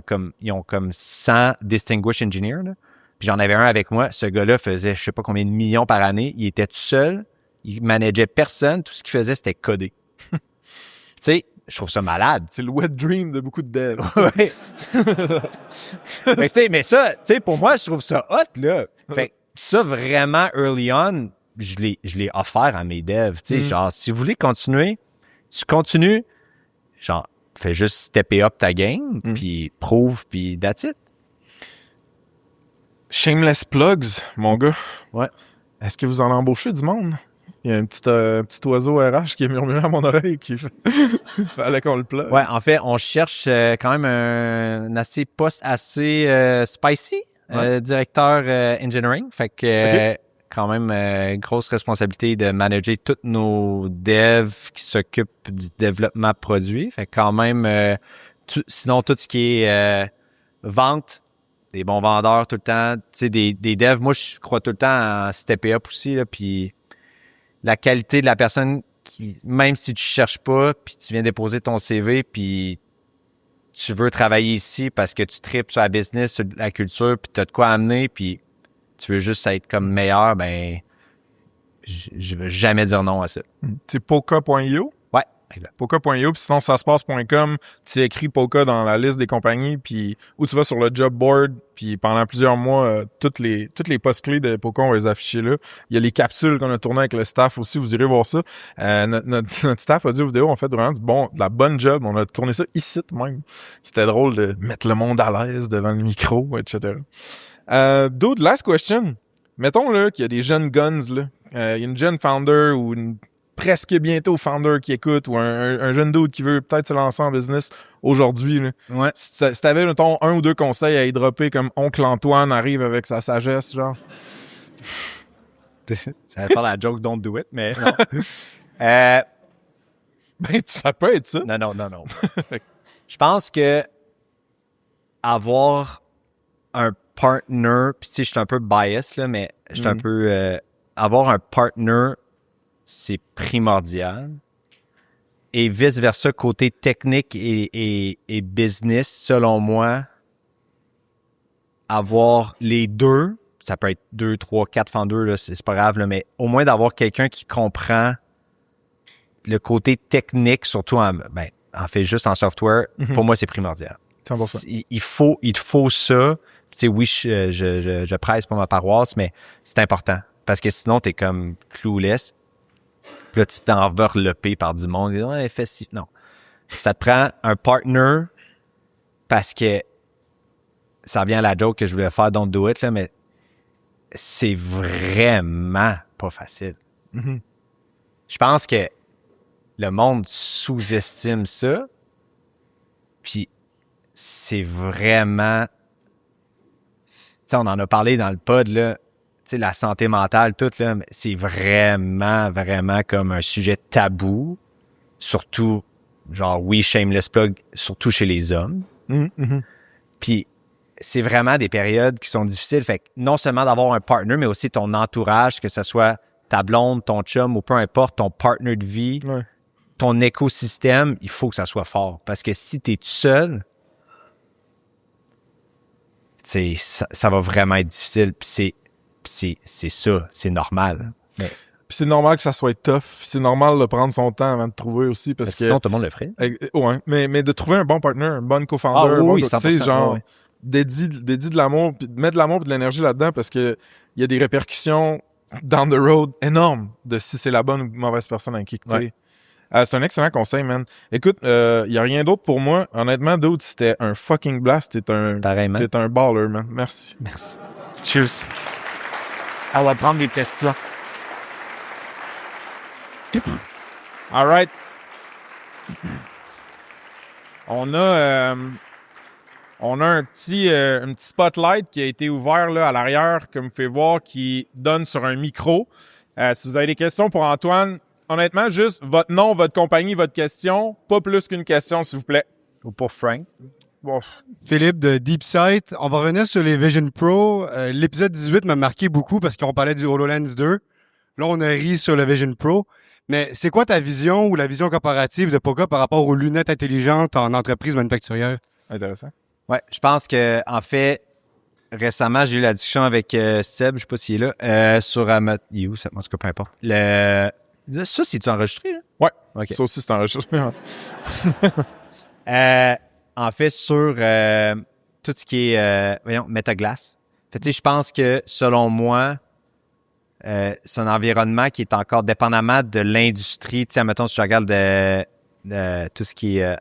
ont comme 100 Distinguished Engineers, là. Puis j'en avais un avec moi. Ce gars-là faisait je sais pas combien de millions par année. Il était tout seul. Il manageait personne. Tout ce qu'il faisait, c'était coder. Tu sais, je trouve ça malade. C'est le wet dream de beaucoup de devs. Ouais. Mais tu sais, mais ça, tu sais, pour moi, je trouve ça hot, là. Fait que ça, vraiment, early on, je l'ai offert à mes devs. Tu sais, genre, si vous voulez continuer, tu continues. Genre, fais juste stepper up ta game, puis prouve, puis that's it. Shameless plugs, mon gars. Ouais. Est-ce que vous en embauchez du monde? Il y a un petit oiseau RH qui est murmuré à mon oreille qui fallait qu'on le plug. Ouais, en fait, on cherche quand même un poste assez spicy, directeur engineering. Fait que quand même grosse responsabilité de manager tous nos devs qui s'occupent du développement produit. Fait que quand même, sinon tout ce qui est vente, des bons vendeurs tout le temps, tu sais, des devs. Moi, je crois tout le temps en stepper up aussi, là, puis la qualité de la personne qui, même si tu cherches pas, puis tu viens déposer ton CV, puis tu veux travailler ici parce que tu tripes sur la business, sur la culture, puis tu as de quoi amener, puis tu veux juste être comme meilleur, ben je veux jamais dire non à ça. C'est poka.io? Ouais, exact. Poka.io, puis sinon ça se passe.com, tu écris Poka dans la liste des compagnies, puis ou tu vas sur le job board, puis pendant plusieurs mois, toutes les postes clés de Poka, on va les afficher là. Il y a les capsules qu'on a tournées avec le staff aussi, vous irez voir ça. Notre staff audio vidéo, on fait vraiment de la bonne job. On a tourné ça ici même. C'était drôle de mettre le monde à l'aise devant le micro, etc. Dude, last question. Mettons là qu'il y a des jeunes guns là. Il y a une jeune founder ou une presque bientôt founder qui écoute ou un jeune dude qui veut peut-être se lancer en business aujourd'hui. Là. Ouais. Si t'avais, mettons, un ou deux conseils à y dropper comme Oncle Antoine arrive avec sa sagesse, genre. J'allais faire la joke don't do it, mais non. Ben, ça peut être ça. Non. Je pense que avoir un partner, puis tu sais, je suis un peu biased, là, mais je suis un peu... avoir un partner, c'est primordial. Et vice-versa, côté technique et business, selon moi, avoir les deux, ça peut être 2, 3, 4 founders, là, c'est pas grave, là, mais au moins d'avoir quelqu'un qui comprend le côté technique, surtout en fait juste en software, pour moi, c'est primordial. 100%. Il te faut ça. Tu sais, oui, je presse pour ma paroisse, mais c'est important. Parce que sinon, t'es comme clueless. Puis là, tu t'enveloppes par du monde. Ouais, fais ci. Non. Ça te prend un partner parce que ça revient à la joke que je voulais faire, don't do it, là, mais c'est vraiment pas facile. Je pense que le monde sous-estime ça. Puis c'est vraiment... Tu sais, on en a parlé dans le pod, là. Tu sais, la santé mentale, tout, là, c'est vraiment, vraiment comme un sujet tabou, surtout genre, oui, shameless plug, surtout chez les hommes. Puis, c'est vraiment des périodes qui sont difficiles. Fait que non seulement d'avoir un partner, mais aussi ton entourage, que ce soit ta blonde, ton chum ou peu importe, ton partner de vie, ton écosystème, il faut que ça soit fort. Parce que si t'es tout seul, ça va vraiment être difficile. Puis c'est ça, c'est normal. Mais Puis c'est normal que ça soit tough. C'est normal de prendre son temps avant de trouver aussi parce que... sinon, tout le monde le ferait. Ouais, mais de trouver un bon partner, un bon co-founder, oui, tu sais, 100%, genre, ouais. dédie de l'amour, puis mettre de l'amour et de l'énergie là-dedans parce que il y a des répercussions down the road énormes de si c'est la bonne ou mauvaise personne avec qui tu sais. Ouais. C'est un excellent conseil, man. Écoute, il y a rien d'autre pour moi. Honnêtement, dude, c'était un fucking blast. Pareillement. T'es un baller, man. Merci. Merci. Cheers. On va prendre des questions. All right. On a un petit spotlight qui a été ouvert là à l'arrière, comme vous pouvez voir, qui donne sur un micro. Si vous avez des questions pour Antoine, honnêtement, juste votre nom, votre compagnie, votre question, pas plus qu'une question, s'il vous plaît. Ou pour Frank. Bon. Philippe de DeepSight. On va revenir sur les Vision Pro. L'épisode 18 m'a marqué beaucoup parce qu'on parlait du HoloLens 2. Là, on a ri sur le Vision Pro. Mais c'est quoi ta vision ou la vision corporative de Poca par rapport aux lunettes intelligentes en entreprise manufacturière? Intéressant. Ouais, je pense que en fait, récemment, j'ai eu la discussion avec Seb, je sais pas s'il est là, sur il est où, ça, en tout cas, peu importe. Ça, c'est-tu enregistré, là? Ouais. OK. Ça aussi, c'est enregistré. En fait, sur tout ce qui est, Metaglass. Fait, tu sais, je pense que, selon moi, c'est un environnement qui est encore dépendamment de l'industrie. Tu sais, mettons, si je regarde de tout ce qui est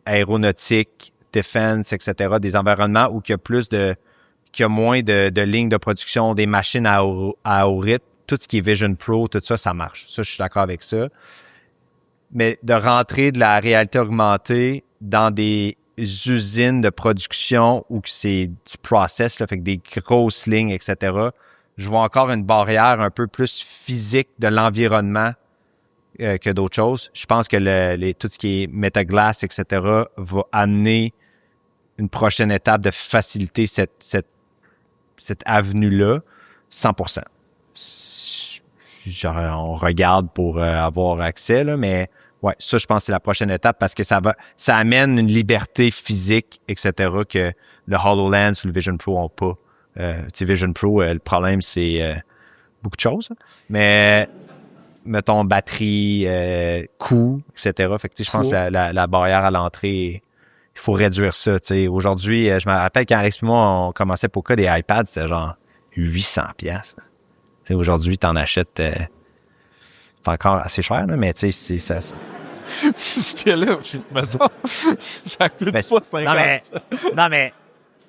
aéronautique, defense, etc., des environnements où qu'il y a moins de lignes de production, des machines à haut rythme, tout ce qui est Vision Pro, tout ça, ça marche. Ça, je suis d'accord avec ça. Mais de rentrer de la réalité augmentée dans des usines de production où que c'est du process, là, fait que des grosses lignes, etc., je vois encore une barrière un peu plus physique de l'environnement que d'autres choses. Je pense que tout ce qui est Metaglass, etc., va amener une prochaine étape de faciliter cette avenue-là, 100%. Genre, on regarde pour avoir accès, là, mais ouais, ça, je pense que c'est la prochaine étape parce que ça amène une liberté physique, etc., que le HoloLens ou le Vision Pro n'ont pas. Tu sais, Vision Pro, le problème, c'est beaucoup de choses, hein. Mais mettons batterie, coût, etc. Fait que tu sais, je pense que la barrière à l'entrée, il faut réduire ça. Tu sais, aujourd'hui, je me rappelle quand Alex et moi on commençait pour cas des iPads, c'était genre 800$. Tu sais, aujourd'hui, t'en achètes, c'est encore assez cher, là, mais tu sais, c'est ça. J'étais là, ça coûte pas 50$.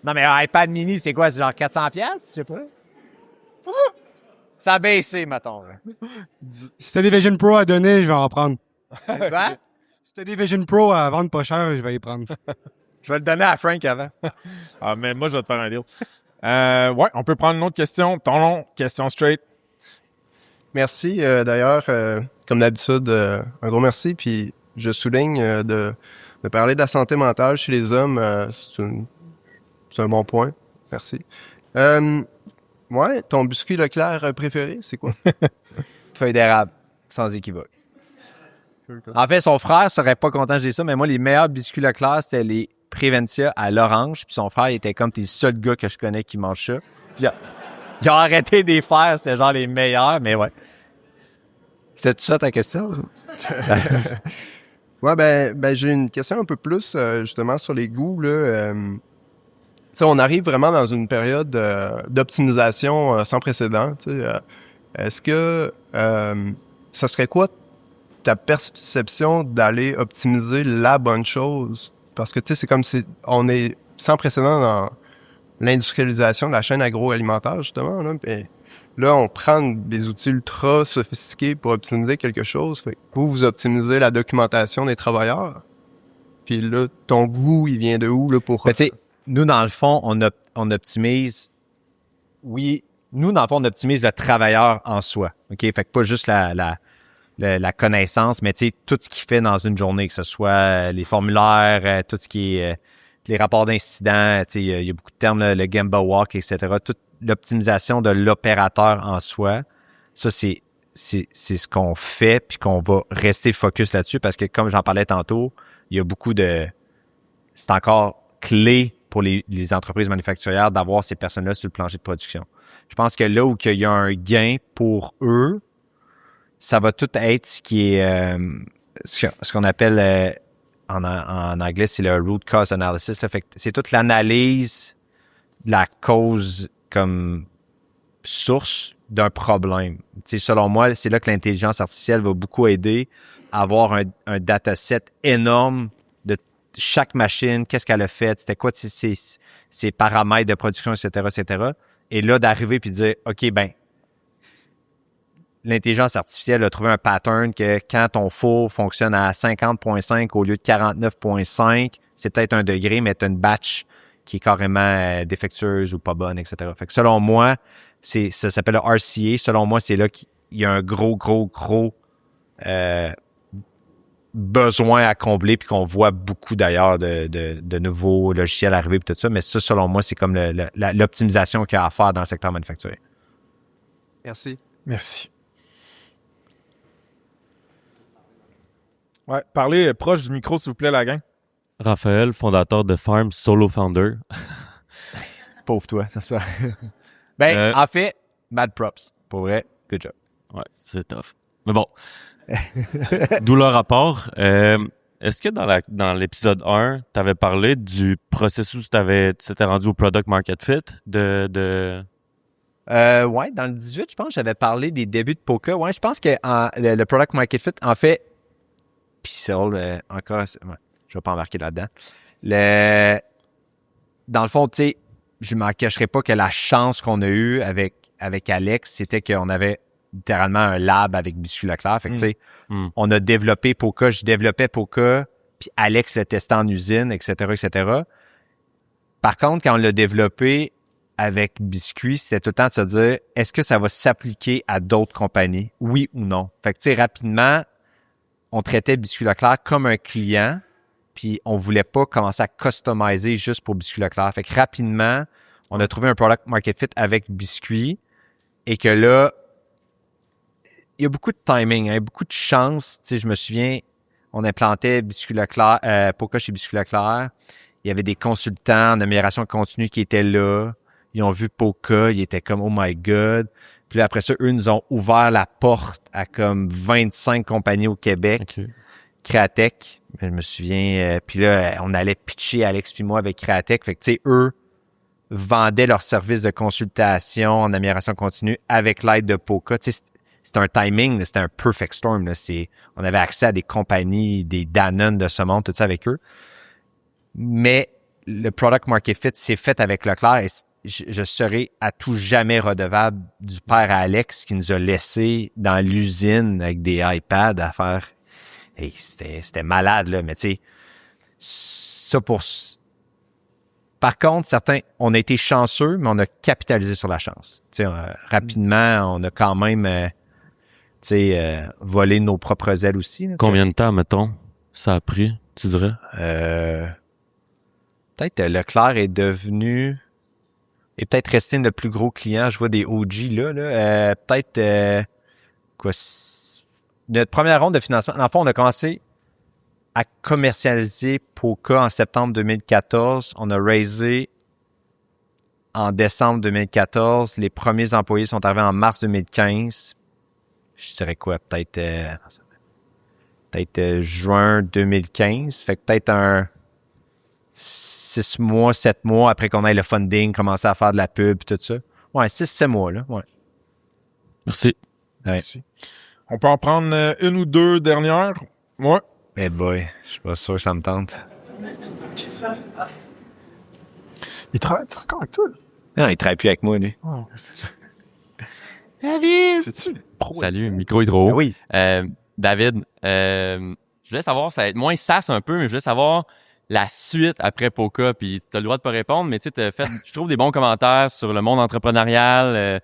Non, mais un iPad mini, c'est quoi? C'est genre 400$? Je sais pas. Ça a baissé, mettons. Si t'as des Vision Pro à donner, je vais en prendre. Quoi? Si t'as des Vision Pro à vendre pas cher, je vais y prendre. Je vais le donner à Frank avant. Ah, mais moi, je vais te faire un deal. Ouais, on peut prendre une autre question. Ton nom, question straight. Merci. D'ailleurs, comme d'habitude, un gros merci. Puis je souligne de parler de la santé mentale chez les hommes. C'est un bon point. Merci. Ouais, ton biscuit Leclerc préféré, c'est quoi? Feuille d'érable, sans équivoque. En fait, son frère serait pas content que je dise ça, mais moi, les meilleurs biscuits Leclerc, c'était les Préventia à l'orange. Puis son frère, il était comme tes seuls gars que je connais qui mangent ça. Puis il a arrêté de les faire, c'était genre les meilleurs, mais ouais. C'était ça ta question? Ouais, ben j'ai une question un peu plus justement sur les goûts, là. Tu sais, on arrive vraiment dans une période d'optimisation sans précédent. Tu sais, est-ce que ça serait quoi ta perception d'aller optimiser la bonne chose? Parce que tu sais, c'est comme si on est sans précédent dans l'industrialisation de la chaîne agroalimentaire, justement. Là, puis là, on prend des outils ultra sophistiqués pour optimiser quelque chose. Fait que vous optimisez la documentation des travailleurs. Puis là, ton goût, il vient de où là pour... Mais tu sais, nous, dans le fond, on optimise... Oui, nous, dans le fond, on optimise le travailleur en soi. OK? Fait que pas juste la connaissance, mais tu sais, tout ce qu'il fait dans une journée, que ce soit les formulaires, tout ce qui est les rapports d'incidents, tu sais, il y a beaucoup de termes, là, le Gemba Walk, etc. Toute l'optimisation de l'opérateur en soi, ça, c'est ce qu'on fait, puis qu'on va rester focus là-dessus, parce que comme j'en parlais tantôt, il y a beaucoup de... C'est encore clé pour les entreprises manufacturières d'avoir ces personnes-là sur le plancher de production. Je pense que là où il y a un gain pour eux, ça va tout être ce qui est ce qu'on appelle en anglais, c'est le root cause analysis. Là. Fait que c'est toute l'analyse de la cause comme source d'un problème. Tu sais, selon moi, c'est là que l'intelligence artificielle va beaucoup aider à avoir un dataset énorme de chaque machine, qu'est-ce qu'elle a fait, c'était quoi ses paramètres de production, etc., etc. Et là, d'arriver puis de dire, OK, ben, l'intelligence artificielle a trouvé un pattern que quand ton four fonctionne à 50.5 au lieu de 49.5, c'est peut-être 1 degré, mais tu as une batch qui est carrément défectueuse ou pas bonne, etc. Fait que selon moi, ça s'appelle le RCA. Selon moi, c'est là qu'il y a un gros besoin à combler, puis qu'on voit beaucoup d'ailleurs de nouveaux logiciels arriver et tout ça. Mais ça, selon moi, c'est comme l'optimisation qu'il y a à faire dans le secteur manufacturier. Merci. Merci. Ouais, parlez proche du micro, s'il vous plaît, la gang. Raphaël, fondateur de Farm, solo founder. Pauvre toi. En fait, mad props. Pour vrai, good job. Ouais, c'est tough. Mais bon. D'où le rapport. Est-ce que dans l'épisode 1, tu avais parlé du processus où tu t'étais rendu au product market fit Ouais, dans le 18, je pense, j'avais parlé des débuts de Poca. Ouais, je pense que le product market fit, en fait, puis ça, encore, ouais, je vais pas embarquer là-dedans. Dans le fond, tu sais, je m'en cacherai pas que la chance qu'on a eue avec Alex, c'était qu'on avait littéralement un lab avec Biscuit Leclerc. Fait que, tu sais, on a développé Poca, je développais Poca, puis Alex le testait en usine, etc., etc. Par contre, quand on l'a développé avec Biscuit, c'était tout le temps de se dire, est-ce que ça va s'appliquer à d'autres compagnies? Oui ou non? Fait que, tu sais, rapidement, on traitait Biscuit Leclerc comme un client, puis on voulait pas commencer à customiser juste pour Biscuit Leclerc. Fait que rapidement, on a trouvé un product market fit avec Biscuit, et que là, il y a beaucoup de timing, hein, beaucoup de chance. Tu sais, je me souviens, on implantait Biscuit Leclerc, Poca chez Biscuit Leclerc. Il y avait des consultants en amélioration continue qui étaient là. Ils ont vu Poca, ils étaient comme « Oh my God ». Puis là, après ça, eux nous ont ouvert la porte à comme 25 compagnies au Québec. Okay. Créatech, je me souviens. Puis là, on allait pitcher Alex puis moi avec Créatech. Fait que, tu sais, eux vendaient leurs services de consultation en amélioration continue avec l'aide de Poca. Tu sais, c'était un timing, c'était un perfect storm. Là. On avait accès à des compagnies, des Danone de ce monde, tout ça avec eux. Mais le product market fit s'est fait avec Leclerc et je serai à tout jamais redevable du père à Alex qui nous a laissé dans l'usine avec des iPads à faire. Hey, c'était malade, là, mais tu sais, ça pour... Par contre, certains, on a été chanceux, mais on a capitalisé sur la chance. Tu sais, rapidement, on a quand même, volé nos propres ailes aussi. Là, combien de temps, mettons, ça a pris, tu dirais? Peut-être Leclerc est devenu... Et peut-être resté notre plus gros client. Je vois des OG là. Peut-être notre première ronde de financement. En fait, on a commencé à commercialiser Poca en septembre 2014. On a raisé en décembre 2014. Les premiers employés sont arrivés en mars 2015. Je dirais quoi? Peut-être juin 2015. Fait que peut-être un 6 mois, 7 mois après qu'on ait le funding, commencer à faire de la pub et tout ça. Ouais, 6-7 mois, là. Ouais. Merci. Ouais. Merci. On peut en prendre une ou deux dernières. Ouais. Eh boy, je suis pas sûr que ça me tente. Il travaille encore avec toi, là? Non, il travaille plus avec moi, lui. Oh, David! c'est-tu? Salut, le micro est trop haut. Oui. David, je voulais savoir, ça va être moins SaaS un peu, mais je voulais savoir la suite après Poca, puis tu as le droit de pas répondre, mais tu sais, tu as fait, je trouve, des bons commentaires sur le monde entrepreneurial.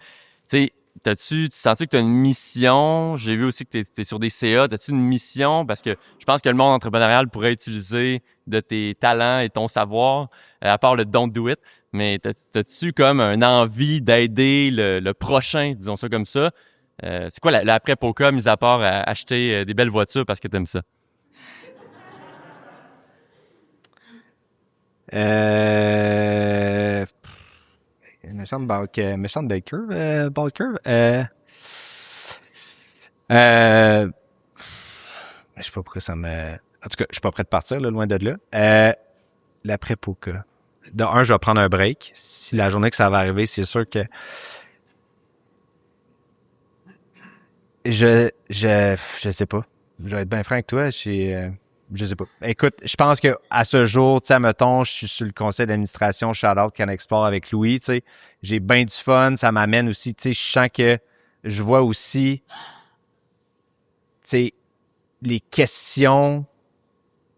Tu sais, tu sens-tu que tu as une mission? J'ai vu aussi que tu es sur des CA. As-tu une mission? Parce que je pense que le monde entrepreneurial pourrait utiliser de tes talents et ton savoir, à part le don't do it. Mais t'as-tu comme une envie d'aider le prochain, disons ça comme ça? C'est quoi l'après Poca, mis à part à acheter des belles voitures parce que t'aimes ça? Méchante belle curve, ball curve. Je sais pas pourquoi ça me... En tout cas, je suis pas prêt de partir, là, loin de là. L'après Poca. De un, je vais prendre un break. Si la journée que ça va arriver, c'est sûr que... Je sais pas. Je vais être bien franc avec toi. Je sais pas. Écoute, je pense que à ce jour, tu sais, mettons, je suis sur le conseil d'administration Shout-out CanExplore avec Louis, tu sais. J'ai bien du fun. Ça m'amène aussi, tu sais, je sens que je vois aussi, tu sais, les questions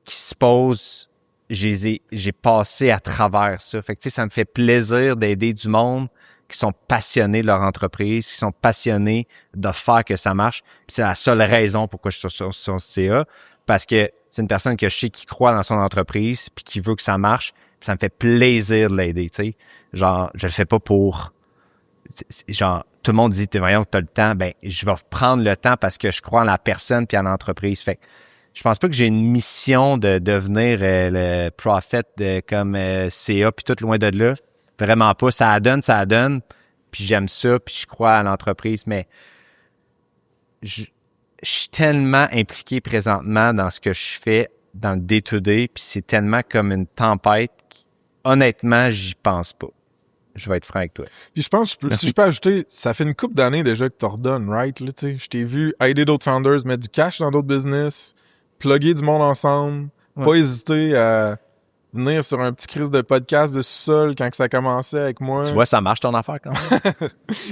qui se posent, j'ai passé à travers ça. Fait que, tu sais, ça me fait plaisir d'aider du monde qui sont passionnés de leur entreprise, qui sont passionnés de faire que ça marche. Puis c'est la seule raison pourquoi je suis sur CA, parce que c'est une personne que je sais qui croit dans son entreprise puis qui veut que ça marche. Puis ça me fait plaisir de l'aider, tu sais. Genre, je le fais pas pour... Genre, tout le monde dit, voyons, t'as le temps. Ben, je vais prendre le temps parce que je crois en la personne puis en l'entreprise. Fait que je pense pas que j'ai une mission de devenir le prophet comme CA puis tout loin de là. Vraiment pas. Ça donne. Puis j'aime ça, puis je crois à l'entreprise. Mais je suis tellement impliqué présentement dans ce que je fais dans le day-to-day, puis c'est tellement comme une tempête. Honnêtement, j'y pense pas. Je vais être franc avec toi. Puis je pense, si je peux ajouter, ça fait une couple d'années déjà que tu redonnes, right? Là, tu sais, je t'ai vu aider d'autres founders, mettre du cash dans d'autres business, plugger du monde ensemble, pas hésiter à venir sur un petit crise de podcast de sous-sol quand que ça commençait avec moi. Tu vois, ça marche ton affaire quand même.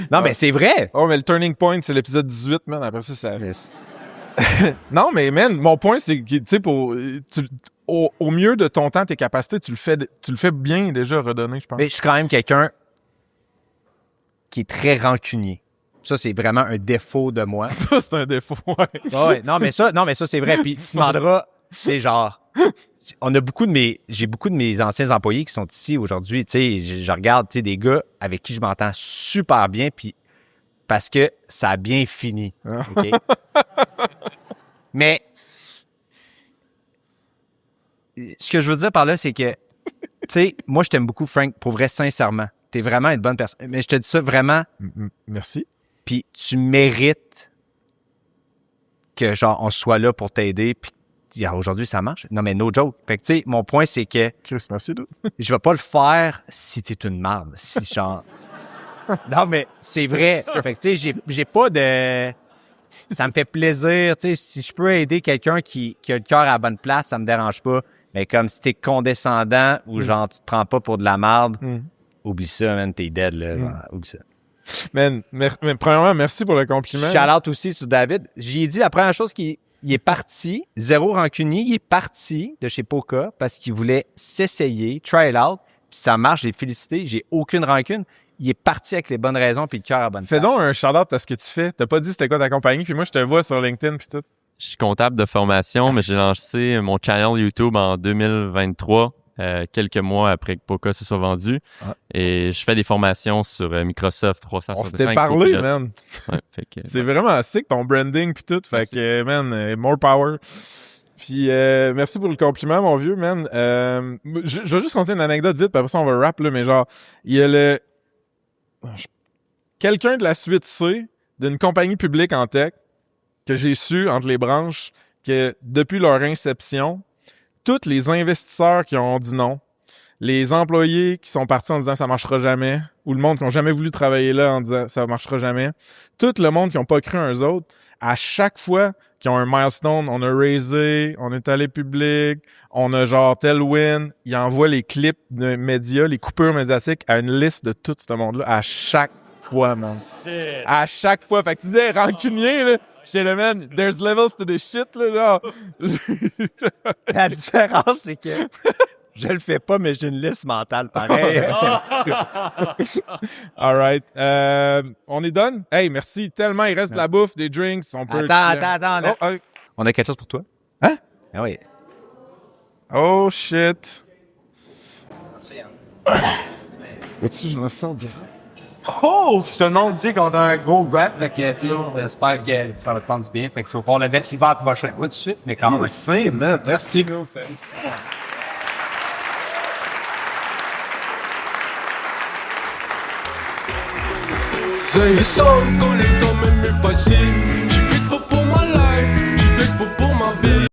Non, mais c'est vrai. Oh, mais le turning point, c'est l'épisode 18, man. Après ça... Non, mais man, mon point, c'est que, tu sais, au mieux de ton temps, tes capacités, tu le fais bien déjà redonner, je pense. Mais je suis quand même quelqu'un qui est très rancunier. Ça, c'est vraiment un défaut de moi. Ça, c'est un défaut, ouais. Ouais, non, mais ça, c'est vrai. Puis tu demanderas, c'est genre, j'ai beaucoup de mes anciens employés qui sont ici aujourd'hui. Tu sais, je regarde, tu sais, des gars avec qui je m'entends super bien, puis parce que ça a bien fini. OK? Mais ce que je veux dire par là, c'est que, tu sais, moi, je t'aime beaucoup, Frank, pour vrai, sincèrement. T'es vraiment une bonne personne. Mais je te dis ça vraiment. Merci. Puis tu mérites que, genre, on soit là pour t'aider. Puis aujourd'hui, ça marche. Non, mais no joke. Fait que, tu sais, mon point, c'est que... Chris, merci, dude. Je vais pas le faire si t'es une merde. Si, genre... Non, mais c'est vrai. Fait que, tu sais, j'ai pas de... Ça me fait plaisir. Tu sais, si je peux aider quelqu'un qui a le cœur à la bonne place, ça me dérange pas. Mais comme si t'es condescendant ou genre, tu te prends pas pour de la merde, oublie ça, man, t'es dead, là. Genre, oublie ça. Man, mais premièrement, merci pour le compliment. Shout-out aussi sur David. J'y ai dit la première chose il est parti, zéro rancunier, il est parti de chez Poca parce qu'il voulait s'essayer, try it out, puis ça marche, j'ai félicité, j'ai aucune rancune. Il est parti avec les bonnes raisons puis le cœur à bonne place. Fais donc un shout-out à ce que tu fais. T'as pas dit c'était quoi ta compagnie, puis moi, je te vois sur LinkedIn puis tout. Je suis comptable de formation, mais j'ai lancé mon channel YouTube en 2023, quelques mois après que Poca se soit vendu. Ah. Et je fais des formations sur Microsoft 365. On s'était parlé, man. Ouais, c'est vraiment sick, ton branding puis tout. Fait que, man, more power. Puis, merci pour le compliment, mon vieux, man. Je vais juste conter une anecdote vite, puis après ça, on va rap, là, mais genre, il y a quelqu'un de la suite C, d'une compagnie publique en tech, que j'ai su entre les branches que depuis leur inception, tous les investisseurs qui ont dit non, les employés qui sont partis en disant ça marchera jamais, ou le monde qui n'a jamais voulu travailler là en disant ça marchera jamais, tout le monde qui n'a pas cru en eux autres, à chaque fois qu'ils ont un milestone, on a raisé, on est allé public, on a genre tel win, ils envoient les clips de médias, les coupures médiatiques à une liste de tout ce monde-là, à chaque fois, man. Shit. À chaque fois. Fait que tu disais rancunier, là. J'étais le man, there's levels to this shit, là, genre. La différence, c'est que Je le fais pas, mais j'ai une liste mentale pareil. All right. On est done? Hey, merci tellement. Il reste de la bouffe, des drinks. On peut Attends. Oh, On a quelque chose pour toi? Hein? Ah oui. oh shit. Je me sens bien. Oh! Tout le monde dit qu'on a un gros rap, fait que, tu sais, j'espère que ça va te prendre du bien. Fait qu'il faut qu'on le mette l'hiver prochain. Pas tout de suite, mais quand même. Fin, man. Merci, gros. Ils sont collés quand même plus facile. J'écris trop pour ma life, j'écris trop pour ma vie.